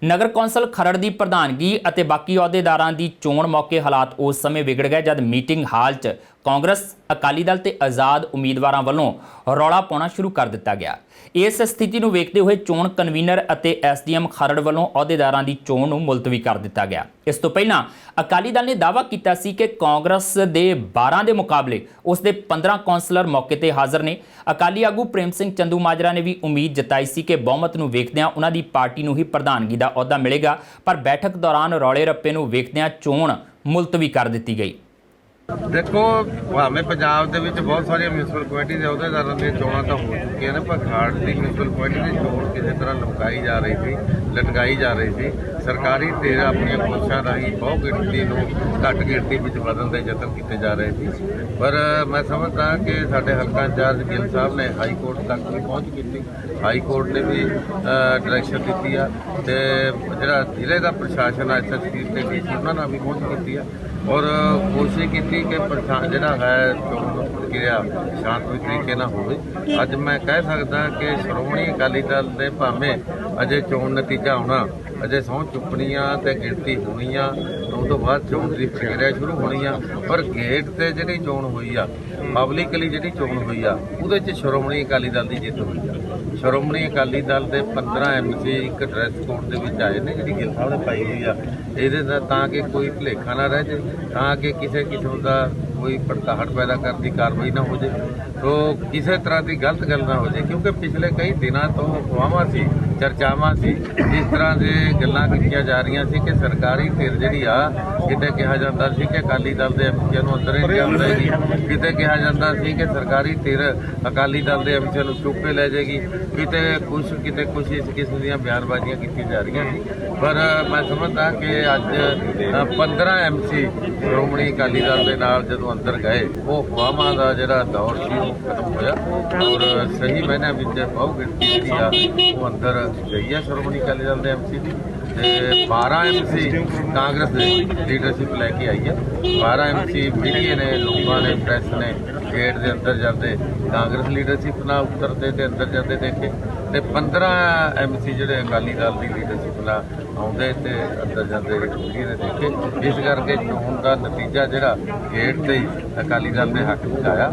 ਨਗਰ ਕੌਂਸਲ ਖਰੜ ਦੀ ਪ੍ਰਧਾਨਗੀ ਅਤੇ ਬਾਕੀ ਅਹੁਦੇਦਾਰਾਂ ਦੀ ਚੋਣ ਮੌਕੇ ਹਾਲਾਤ ਉਸ ਸਮੇਂ ਵਿਗੜ ਗਏ ਜਦ ਮੀਟਿੰਗ ਹਾਲ 'ਚ ਕਾਂਗਰਸ, ਅਕਾਲੀ ਦਲ ਤੇ ਆਜ਼ਾਦ ਉਮੀਦਵਾਰਾਂ ਵੱਲੋਂ ਰੌਲਾ ਪਾਉਣਾ ਸ਼ੁਰੂ ਕਰ ਦਿੱਤਾ ਗਿਆ। ਇਸ ਸਥਿਤੀ ਨੂੰ ਵੇਖਦੇ ਹੋਏ ਚੋਣ ਕਨਵੀਨਰ ਅਤੇ ਐਸਡੀਐਮ ਖਰੜ ਵੱਲੋਂ ਅਹੁਦੇਦਾਰਾਂ ਦੀ ਚੋਣ ਨੂੰ ਮੁਲਤਵੀ ਕਰ ਦਿੱਤਾ ਗਿਆ। ਇਸ ਤੋਂ ਪਹਿਲਾਂ ਅਕਾਲੀ ਦਲ ਨੇ ਦਾਅਵਾ ਕੀਤਾ ਸੀ ਕਿ ਕਾਂਗਰਸ ਦੇ 12 ਦੇ ਮੁਕਾਬਲੇ ਉਸ ਦੇ 15 ਕੌਂਸਲਰ ਮੌਕੇ ਤੇ ਹਾਜ਼ਰ ਨੇ। ਅਕਾਲੀ ਆਗੂ ਪ੍ਰੇਮ ਸਿੰਘ ਚੰਦੂ ਮਾਜਰਾ ਨੇ ਵੀ ਉਮੀਦ ਜਤਾਈ ਸੀ ਕਿ ਬਹੁਮਤ ਨੂੰ ਵੇਖਦਿਆਂ ਉਹਨਾਂ ਦੀ ਪਾਰਟੀ ਨੂੰ ਹੀ ਪ੍ਰਧਾਨਗੀ ਦਾ ਅਹੁਦਾ ਮਿਲੇਗਾ, ਪਰ ਬੈਠਕ ਦੌਰਾਨ ਰੌਲੇ ਰੱਪੇ ਨੂੰ ਵੇਖਦਿਆਂ ਚੋਣ ਮੁਲਤਵੀ ਕਰ ਦਿੱਤੀ ਗਈ। ਦੇਖੋ, ਭਾਵੇਂ ਪੰਜਾਬ ਦੇ ਵਿੱਚ ਬਹੁਤ ਸਾਰੀਆਂ ਮਿਊਨਿਸਪਲ ਕਮੇਟੀ ਦੇ ਅਹੁਦੇਦਾਰਾਂ ਦੀਆਂ ਚੋਣਾਂ ਤਾਂ ਹੋ ਚੁੱਕੀਆਂ ਨੇ, ਪਰ ਖਰੜ ਦੀ ਮਿਊਨਿਸਪਲ ਕਮੇਟੀ ਦੀ ਚੋਣ ਕਿਸੇ ਤਰ੍ਹਾਂ ਲਟਕਾਈ ਜਾ ਰਹੀ ਸੀ। ਸਰਕਾਰੀ ਧਿਰ ਆਪਣੀਆਂ ਕੋਸ਼ਿਸ਼ਾਂ ਰਾਹੀਂ ਬਹੁਤ ਗਿਣਤੀ ਨੂੰ ਘੱਟ ਗਿਣਤੀ ਵਿੱਚ ਬਦਲਣ ਦੇ ਯਤਨ ਕੀਤੇ ਜਾ ਰਹੇ ਸੀ। ਪਰ ਮੈਂ ਸਮਝਦਾ ਕਿ ਸਾਡੇ ਹਲਕਾ ਇੰਚਾਰਜ ਗਿੱਲ ਸਾਹਿਬ ਨੇ ਹਾਈ ਕੋਰਟ ਤੱਕ ਵੀ ਪਹੁੰਚ ਕੀਤੀ। ਹਾਈ ਕੋਰਟ ਨੇ ਵੀ ਡਾਇਰੈਕਸ਼ਨ ਦਿੱਤੀ ਆ ਤੇ ਜਿਹੜਾ ਜ਼ਿਲ੍ਹੇ ਦਾ ਪ੍ਰਸ਼ਾਸਨ ਐਸਐਸਪੀ ਤੇ ਡੀਸੀ ਉਹਨਾਂ ਨਾਲ ਵੀ ਪਹੁੰਚ ਕੀਤੀ ਆ ਔਰ ਕੋਸ਼ਿਸ਼ ਕੀਤੀ ਕਿ ਜਿਹੜਾ ਹੈ ਚੋਣ ਪ੍ਰਕਿਰਿਆ ਸ਼ਾਂਤਮਈ ਤਰੀਕੇ ਨਾਲ ਹੋਵੇ। ਅੱਜ ਮੈਂ ਕਹਿ ਸਕਦਾ ਕਿ ਸ਼੍ਰੋਮਣੀ ਅਕਾਲੀ ਦਲ ਦੇ ਭਾਵੇਂ ਅਜੇ ਚੋਣ ਨਤੀਜਾ ਆਉਣਾ, ਅਜੇ ਸਹੁੰ ਚੁੱਕਣੀਆਂ ਤੇ ਗਿਣਤੀ ਹੋਣੀਆਂ, ਉਸ ਤੋਂ ਬਾਅਦ ਚੋਣ ਦੀ ਪ੍ਰਕਿਰਿਆ ਸ਼ੁਰੂ ਹੋਣੀ ਆ, ਪਰ ਗੇਟ ਤੇ ਜਿਹੜੀ ਚੋਣ ਹੋਈ ਆ, ਪਬਲਿਕਲੀ ਜਿਹੜੀ ਚੋਣ ਹੋਈ ਆ, ਉਹਦੇ 'ਚ ਸ਼੍ਰੋਮਣੀ ਅਕਾਲੀ ਦਲ ਦੀ ਜਿੱਤ ਹੋਈ ਆ। ਸ਼੍ਰੋਮਣੀ ਅਕਾਲੀ ਦਲ ਦੇ 15 ਐਮਸੀ ਇੱਕ ਡਰੈਸ ਕੋਡ ਦੇ ਵਿੱਚ ਆਏ ਨੇ, ਜਿਹੜੀ ਗਿੱਲ ਸਾਹਿਬ ਨੇ ਪਾਈ ਹੋਈ ਆ, ਇਹਦੇ ਨਾਲ ਤਾਂ ਕਿ ਕੋਈ ਭੁਲੇਖਾ ਨਾ ਰਹਿ ਜਾਏ, ਤਾਂ ਕਿ ਕਿਸੇ ਕਿਸਮ ਦਾ ਕੋਈ ਭੜਕਾਹਟ ਪੈਦਾ ਕਰਨ ਦੀ ਕਾਰਵਾਈ ਨਾ ਹੋ ਜਾਏ, ਤੋ ਕਿਸੇ ਤਰ੍ਹਾਂ ਦੀ ਗਲਤ ਗੱਲ ਨਾ ਹੋ ਜਾਏ। ਕਿਉਂਕਿ ਪਿਛਲੇ ਕਈ ਦਿਨਾਂ ਤੋਂ ਅਫਵਾਹਾਂ ਸੀ, ਚਰਚਾਵਾਂ ਸੀ, ਇਸ ਤਰ੍ਹਾਂ ਦੇ ਗੱਲਾਂ ਕੀਤੀਆਂ ਜਾ ਰਹੀਆਂ ਸੀ ਕਿ ਸਰਕਾਰੀ ਧਿਰ ਜਿਹੜੀ ਆ, ਕਿਤੇ ਕਿਹਾ ਜਾਂਦਾ ਸੀ ਕਿ ਅਕਾਲੀ ਦਲ ਦੇ ਐਮਸੀਆਂ ਨੂੰ ਅੰਦਰ ਹੀ ਲਿਆਉਣ ਜਾਏਗੀ, ਕਿਤੇ ਕਿਹਾ ਜਾਂਦਾ ਸੀ ਕਿ ਸਰਕਾਰੀ ਧਿਰ ਅਕਾਲੀ ਦਲ ਦੇ ਐਮਸੀਆਂ ਨੂੰ ਚੁੱਕ ਕੇ ਲੈ ਜਾਏਗੀ, ਕਿਤੇ ਕੁਛ ਇਸ ਕਿਸਮ ਦੀਆਂ ਬਿਆਨਬਾਜ਼ੀਆਂ ਕੀਤੀਆਂ ਜਾ ਰਹੀਆਂ ਸੀ। ਪਰ ਮੈਂ ਸਮਝਦਾ ਕਿ ਅੱਜ 15 ਐਮਸੀ ਸ਼੍ਰੋਮਣੀ ਅਕਾਲੀ ਦਲ ਦੇ ਨਾਲ ਜਦੋਂ ਅੰਦਰ ਗਏ, ਉਹ ਅਫਵਾਹਾਂ ਦਾ ਜਿਹੜਾ ਦੌਰ ਸੀ ਉਹ ਖਤਮ ਹੋਇਆ ਔਰ ਸਹੀ ਮਾਇਨਿਆਂ ਵਿੱਚ ਬਹੁਤ ਗਿਣਤੀ ਜਿਹੜੀ ਆ ਉਹ ਅੰਦਰ ਗਈ ਆ ਸ਼੍ਰੋਮਣੀ ਅਕਾਲੀ ਦਲ ਦੇ ਐਮਸੀ ਦੀ। ਤੇ 12 ਐਮਸੀ ਕਾਂਗਰਸ ਦੇ ਲੀਡਰਸ਼ਿਪ ਲੈ ਕੇ ਆਈ ਹੈ। 12 ਐਮਸੀ ਮੀਡੀਆ ਨੇ, ਲੋਕਾਂ ਨੇ, ਪ੍ਰੈਸ ਨੇ ਗੇਟ ਦੇ ਅੰਦਰ ਜਾਂਦੇ ਕਾਂਗਰਸ ਲੀਡਰਸ਼ਿਪ ਨਾਲ ਉਤਰਦੇ ਤੇ ਅੰਦਰ ਜਾਂਦੇ ਦੇਖੇ, ਤੇ 15 ਐਮਸੀ ਜਿਹੜੇ ਅਕਾਲੀ ਦਲ ਦੀ ਲੀਡਰਸ਼ਿਪ ਨਾਲ ਆਉਂਦੇ ਤੇ ਅੰਦਰ ਜਾਂਦੇ ਮੀਡੀਆ ਨੇ ਦੇਖੇ। ਇਸ ਕਰਕੇ ਚੋਣ ਦਾ ਨਤੀਜਾ ਜਿਹੜਾ ਗੇਟ ਤੇ ਅਕਾਲੀ ਦਲ ਦੇ ਹੱਕ ਵਿੱਚ ਆਇਆ।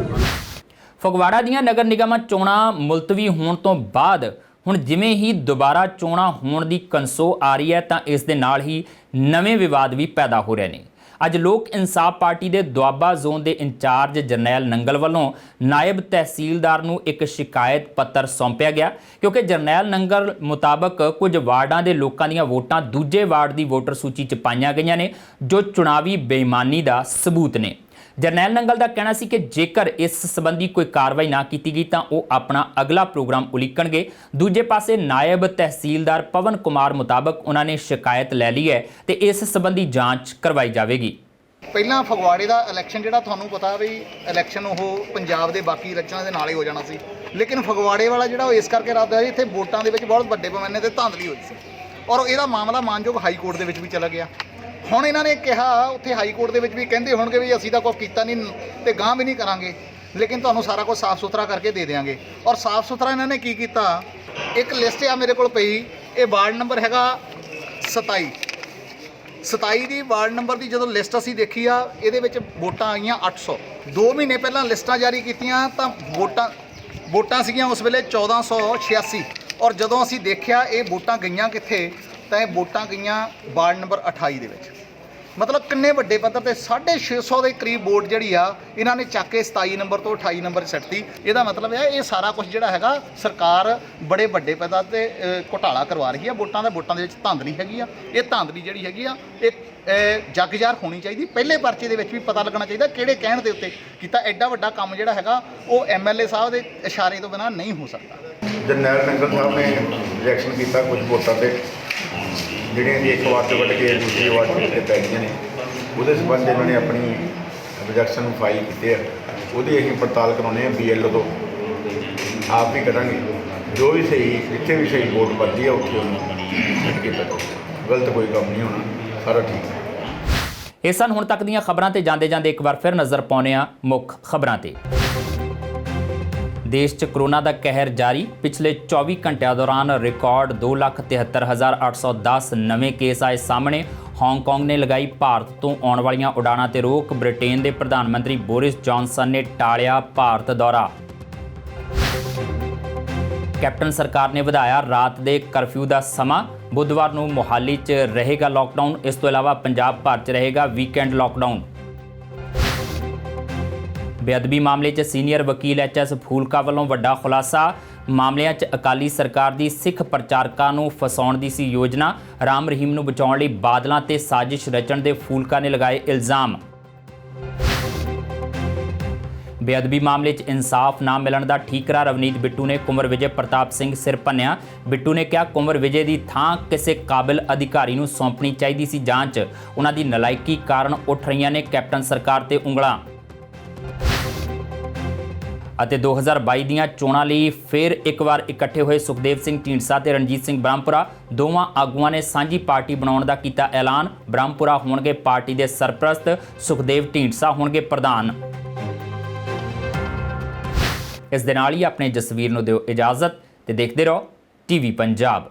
ਫਗਵਾੜਾ ਦੀਆਂ ਨਗਰ ਨਿਗਮਾਂ ਚੋਣਾਂ ਮੁਲਤਵੀ ਹੋਣ ਤੋਂ ਬਾਅਦ ਹੁਣ ਜਿਵੇਂ ਹੀ ਦੁਬਾਰਾ ਚੋਣਾਂ ਹੋਣ ਦੀ ਕੰਸੋ ਆ ਰਹੀ ਹੈ ਤਾਂ ਇਸ ਦੇ ਨਾਲ ਹੀ ਨਵੇਂ ਵਿਵਾਦ ਵੀ ਪੈਦਾ ਹੋ ਰਹੇ ਨੇ। ਅੱਜ ਲੋਕ ਇਨਸਾਫ ਪਾਰਟੀ ਦੇ ਦੁਆਬਾ ਜ਼ੋਨ ਦੇ ਇੰਚਾਰਜ ਜਰਨੈਲ ਨੰਗਲ ਵੱਲੋਂ ਨਾਇਬ ਤਹਿਸੀਲਦਾਰ ਨੂੰ ਇੱਕ ਸ਼ਿਕਾਇਤ ਪੱਤਰ ਸੌਂਪਿਆ ਗਿਆ, ਕਿਉਂਕਿ ਜਰਨੈਲ ਨੰਗਲ ਮੁਤਾਬਕ ਕੁਝ ਵਾਰਡਾਂ ਦੇ ਲੋਕਾਂ ਦੀਆਂ ਵੋਟਾਂ ਦੂਜੇ ਵਾਰਡ ਦੀ ਵੋਟਰ ਸੂਚੀ 'ਚ ਪਾਈਆਂ ਗਈਆਂ ਨੇ, ਜੋ ਚੁਣਾਵੀ ਬੇਈਮਾਨੀ ਦਾ ਸਬੂਤ ਨੇ। ਜਰਨੈਲ ਨੰਗਲ ਦਾ ਕਹਿਣਾ ਸੀ ਕਿ ਜੇਕਰ ਇਸ ਸੰਬੰਧੀ ਕੋਈ ਕਾਰਵਾਈ ਨਾ ਕੀਤੀ ਗਈ ਤਾਂ ਉਹ ਆਪਣਾ ਅਗਲਾ ਪ੍ਰੋਗਰਾਮ ਉਲੀਕਣਗੇ। ਦੂਜੇ ਪਾਸੇ ਨਾਇਬ ਤਹਿਸੀਲਦਾਰ ਪਵਨ ਕੁਮਾਰ ਮੁਤਾਬਕ ਉਹਨਾਂ ਨੇ ਸ਼ਿਕਾਇਤ ਲੈ ਲਈ ਹੈ ਤੇ ਇਸ ਸੰਬੰਧੀ ਜਾਂਚ ਕਰਵਾਈ ਜਾਵੇਗੀ। ਪਹਿਲਾਂ ਫਗਵਾੜੇ ਦਾ ਇਲੈਕਸ਼ਨ ਜਿਹੜਾ ਤੁਹਾਨੂੰ ਪਤਾ ਵੀ ਇਲੈਕਸ਼ਨ ਉਹ ਪੰਜਾਬ ਦੇ ਬਾਕੀ ਇਲੈਕਸ਼ਨਾਂ ਦੇ ਨਾਲ ਹੀ ਹੋ ਜਾਣਾ ਸੀ, ਲੇਕਿਨ ਫਗਵਾੜੇ ਵਾਲਾ ਜਿਹੜਾ ਉਹ ਇਸ ਕਰਕੇ ਰੱਦ ਹੋਇਆ, ਇੱਥੇ ਵੋਟਾਂ ਦੇ ਵਿੱਚ ਬਹੁਤ ਵੱਡੇ ਪੈਮਾਨੇ ਤੇ ਧਾਂਦਲੀ ਹੋਈ ਸੀ ਔਰ ਇਹਦਾ ਮਾਮਲਾ ਮਾਨਯੋਗ ਹਾਈ ਕੋਰਟ ਦੇ ਵਿੱਚ ਵੀ ਚਲਾ ਗਿਆ। ਹੁਣ ਇਹਨਾਂ ਨੇ ਕਿਹਾ, ਉੱਥੇ ਹਾਈ ਕੋਰਟ ਦੇ ਵਿੱਚ ਵੀ ਕਹਿੰਦੇ ਹੋਣਗੇ ਵੀ ਅਸੀਂ ਤਾਂ ਕੁਛ ਕੀਤਾ ਨਹੀਂ ਤੇ ਗਾਂਹ ਵੀ ਨਹੀਂ ਕਰਾਂਗੇ, ਲੇਕਿਨ ਤੁਹਾਨੂੰ ਸਾਰਾ ਕੁਝ ਸਾਫ਼ ਸੁਥਰਾ ਕਰਕੇ ਦੇ ਦਿਆਂਗੇ। ਔਰ ਸਾਫ਼ ਸੁਥਰਾ ਇਹਨਾਂ ਨੇ ਕੀ ਕੀਤਾ, ਇੱਕ ਲਿਸਟ ਆ ਮੇਰੇ ਕੋਲ ਪਈ, ਇਹ ਵਾਰਡ ਨੰਬਰ ਹੈਗਾ 27 ਦੀ ਵਾਰਡ ਨੰਬਰ ਦੀ ਜਦੋਂ ਲਿਸਟ ਅਸੀਂ ਦੇਖੀ ਆ, ਇਹਦੇ ਵਿੱਚ ਵੋਟਾਂ ਆਈਆਂ 800। 2 ਮਹੀਨੇ ਪਹਿਲਾਂ ਲਿਸਟਾਂ ਜਾਰੀ ਕੀਤੀਆਂ ਤਾਂ ਵੋਟਾਂ ਸੀਗੀਆਂ ਉਸ ਵੇਲੇ 1486 ਔਰ ਜਦੋਂ ਅਸੀਂ ਦੇਖਿਆ ਇਹ ਵੋਟਾਂ ਗਈਆਂ ਕਿੱਥੇ, ਤਾਂ ਇਹ ਵੋਟਾਂ ਗਈਆਂ ਵਾਰਡ ਨੰਬਰ 28 ਦੇ ਵਿੱਚ। ਮਤਲਬ ਕਿੰਨੇ ਵੱਡੇ ਪੱਧਰ ਤੇ 650 ਦੇ ਕਰੀਬ ਵੋਟ ਜਿਹੜੀ ਆ ਇਹਨਾਂ ਨੇ ਚੱਕ ਕੇ 27 ਨੰਬਰ ਤੋਂ 28 ਨੰਬਰ ਸੱਟਤੀ। ਇਹਦਾ ਮਤਲਬ ਹੈ ਇਹ ਸਾਰਾ ਕੁਝ ਜਿਹੜਾ ਹੈਗਾ ਸਰਕਾਰ ਬੜੇ ਵੱਡੇ ਪੱਧਰ ਤੇ ਘੁਟਾਲਾ ਕਰਵਾ ਰਹੀ ਆ। ਵੋਟਾਂ ਦੇ ਵਿੱਚ ਧਾਂਦਲੀ ਹੈਗੀ ਆ। ਇਹ ਧਾਂਦਲੀ ਜਿਹੜੀ ਹੈਗੀ ਆ ਇਹ ਜਗਜ਼ਾਰ ਹੋਣੀ ਚਾਹੀਦੀ। ਪਹਿਲੇ ਪਰਚੇ ਦੇ ਵਿੱਚ ਵੀ ਪਤਾ ਲੱਗਣਾ ਚਾਹੀਦਾ ਕਿਹੜੇ ਕਹਿਣ ਦੇ ਉੱਤੇ ਕੀਤਾ। ਐਡਾ ਵੱਡਾ ਕੰਮ ਜਿਹੜਾ ਹੈਗਾ ਉਹ ਐਮਐਲਏ ਸਾਹਿਬ ਦੇ ਇਸ਼ਾਰੇ ਤੋਂ ਬਿਨਾਂ ਨਹੀਂ ਹੋ ਸਕਦਾ। ਜਰਨੈਲ ਨੰਗਲ ਸਾਹਿਬ ਨੇ ਰਿਐਕਸ਼ਨ ਕੀਤਾ ਕੁਝ ਵੋਟਾਂ ਤੇ ਜਿਹੜੀਆਂ ਕਿ ਇੱਕ ਵਾਰ ਤੋਂ ਵੱਢ ਕੇ ਦੂਸਰੀ ਵਾਰ ਤੇ ਪੈ ਗਈਆਂ ਨੇ। ਉਹਦੇ ਸੰਬੰਧ ਇਹਨਾਂ ਨੇ ਆਪਣੀ ਰਿਜੈਕਸ਼ਨ ਫਾਈਲ ਕੀਤੇ ਆ ਉਹਦੀ ਅਸੀਂ ਪੜਤਾਲ ਕਰਾਉਂਦੇ ਹਾਂ BLO ਤੋਂ ਆਪ ਹੀ ਕਰਾਂਗੇ। ਜੋ ਵੀ ਸਹੀ ਜਿੱਥੇ ਵੀ ਸਹੀ ਵੋਟ ਵੱਧਦੀ ਹੈ ਉੱਥੇ ਉਹਨੂੰ ਕੀਤਾ ਜਾਊਗਾ। ਗਲਤ ਕੋਈ ਕੰਮ ਨਹੀਂ ਹੋਣਾ, ਸਾਰਾ ਠੀਕ ਹੈ। ਇਹ ਸਨ ਹੁਣ ਤੱਕ ਦੀਆਂ ਖਬਰਾਂ ਤੇ ਜਾਂਦੇ ਜਾਂਦੇ ਇੱਕ ਵਾਰ ਫਿਰ ਨਜ਼ਰ ਪਾਉਂਦੇ ਹਾਂ ਮੁੱਖ ਖਬਰਾਂ ਤੇ। ਦੇਸ਼ 'ਚ ਕਰੋਨਾ ਦਾ ਕਹਿਰ ਜਾਰੀ। ਪਿਛਲੇ 24 ਘੰਟਿਆਂ ਦੌਰਾਨ ਰਿਕਾਰਡ 2,73,810 ਨਵੇਂ ਕੇਸ ਆਏ ਸਾਹਮਣੇ। ਹਾਂਗਕਾਂਗ ਨੇ ਲਗਾਈ ਭਾਰਤ ਤੋਂ ਆਉਣ ਵਾਲੀਆਂ ਉਡਾਣਾਂ ਤੇ ਰੋਕ। ਬ੍ਰਿਟੇਨ ਦੇ ਪ੍ਰਧਾਨ ਮੰਤਰੀ ਬੋਰਿਸ ਜੌਨਸਨ ਨੇ ਟਾਲਿਆ ਭਾਰਤ ਦੌਰਾ। ਕੈਪਟਨ ਸਰਕਾਰ ਨੇ ਵਧਾਇਆ ਰਾਤ ਦੇ ਕਰਫਿਊ ਦਾ ਸਮਾਂ। ਬੁੱਧਵਾਰ ਨੂੰ ਮੋਹਾਲੀ 'ਚ ਰਹੇਗਾ ਲਾਕਡਾਊਨ। ਇਸ ਤੋਂ ਇਲਾਵਾ ਪੰਜਾਬ ਭਰ 'ਚ ਰਹੇਗਾ ਵੀਕਐਂਡ ਲਾਕਡਾਊਨ। ਬੇਅਦਬੀ ਮਾਮਲੇ 'ਚ ਸੀਨੀਅਰ ਵਕੀਲ HS ਫੂਲਕਾ ਵੱਲੋਂ ਵੱਡਾ ਖੁਲਾਸਾ। ਮਾਮਲਿਆਂ 'ਚ ਅਕਾਲੀ ਸਰਕਾਰ ਦੀ ਸਿੱਖ ਪ੍ਰਚਾਰਕਾਂ ਨੂੰ ਫਸਾਉਣ ਦੀ ਸੀ ਯੋਜਨਾ। ਰਾਮ ਰਹੀਮ ਨੂੰ ਬਚਾਉਣ ਲਈ ਬਾਦਲਾਂ ਤੇ ਸਾਜ਼ਿਸ਼ ਰਚਣ ਦੇ ਫੂਲਕਾ ਨੇ ਲਗਾਏ ਇਲਜ਼ਾਮ। ਬੇਅਦਬੀ ਮਾਮਲੇ 'ਚ ਇਨਸਾਫ ਨਾ ਮਿਲਣ ਦਾ ਠੀਕਰਾ ਰਵਨੀਤ ਬਿੱਟੂ ਨੇ ਕੁੰਵਰ ਵਿਜੇ ਪ੍ਰਤਾਪ ਸਿੰਘ ਸਿਰ ਭੰਨਿਆ। ਬਿੱਟੂ ਨੇ ਕਿਹਾ ਕੁੰਵਰ ਵਿਜੇ ਦੀ ਥਾਂ ਕਿਸੇ ਕਾਬਿਲ ਅਧਿਕਾਰੀ ਨੂੰ ਸੌਂਪਣੀ ਚਾਹੀਦੀ ਸੀ ਜਾਂਚ। ਉਹਨਾਂ ਦੀ ਨਲਾਇਕੀ ਕਾਰਨ ਉੱਠ ਰਹੀਆਂ ਨੇ ਕੈਪਟਨ ਸਰਕਾਰ ਤੇ ਉਂਗਲਾਂ। ਅਤੇ 2022 ਦੀਆਂ ਚੋਣਾਂ ਲਈ ਫਿਰ ਇੱਕ ਵਾਰ ਇਕੱਠੇ ਹੋਏ ਸੁਖਦੇਵ ਸਿੰਘ ਢੀਂਡਸਾ ਤੇ ਰਣਜੀਤ ਸਿੰਘ ਬ੍ਰਹਮਪੁਰਾ। ਦੋਵਾਂ ਆਗੂਆਂ ਨੇ ਸਾਂਝੀ ਪਾਰਟੀ ਬਣਾਉਣ ਦਾ ਕੀਤਾ ਐਲਾਨ। ਬ੍ਰਹਮਪੁਰਾ ਹੋਣਗੇ ਪਾਰਟੀ ਦੇ ਸਰਪ੍ਰਸਤ, ਸੁਖਦੇਵ ਢੀਂਡਸਾ ਹੋਣਗੇ ਪ੍ਰਧਾਨ। ਇਸ ਦੇ ਨਾਲ ਹੀ ਆਪਣੇ ਜਸਵੀਰ ਨੂੰ ਦਿਓ ਇਜਾਜ਼ਤ ਤੇ ਦੇਖਦੇ ਰਹੋ TV ਪੰਜਾਬ।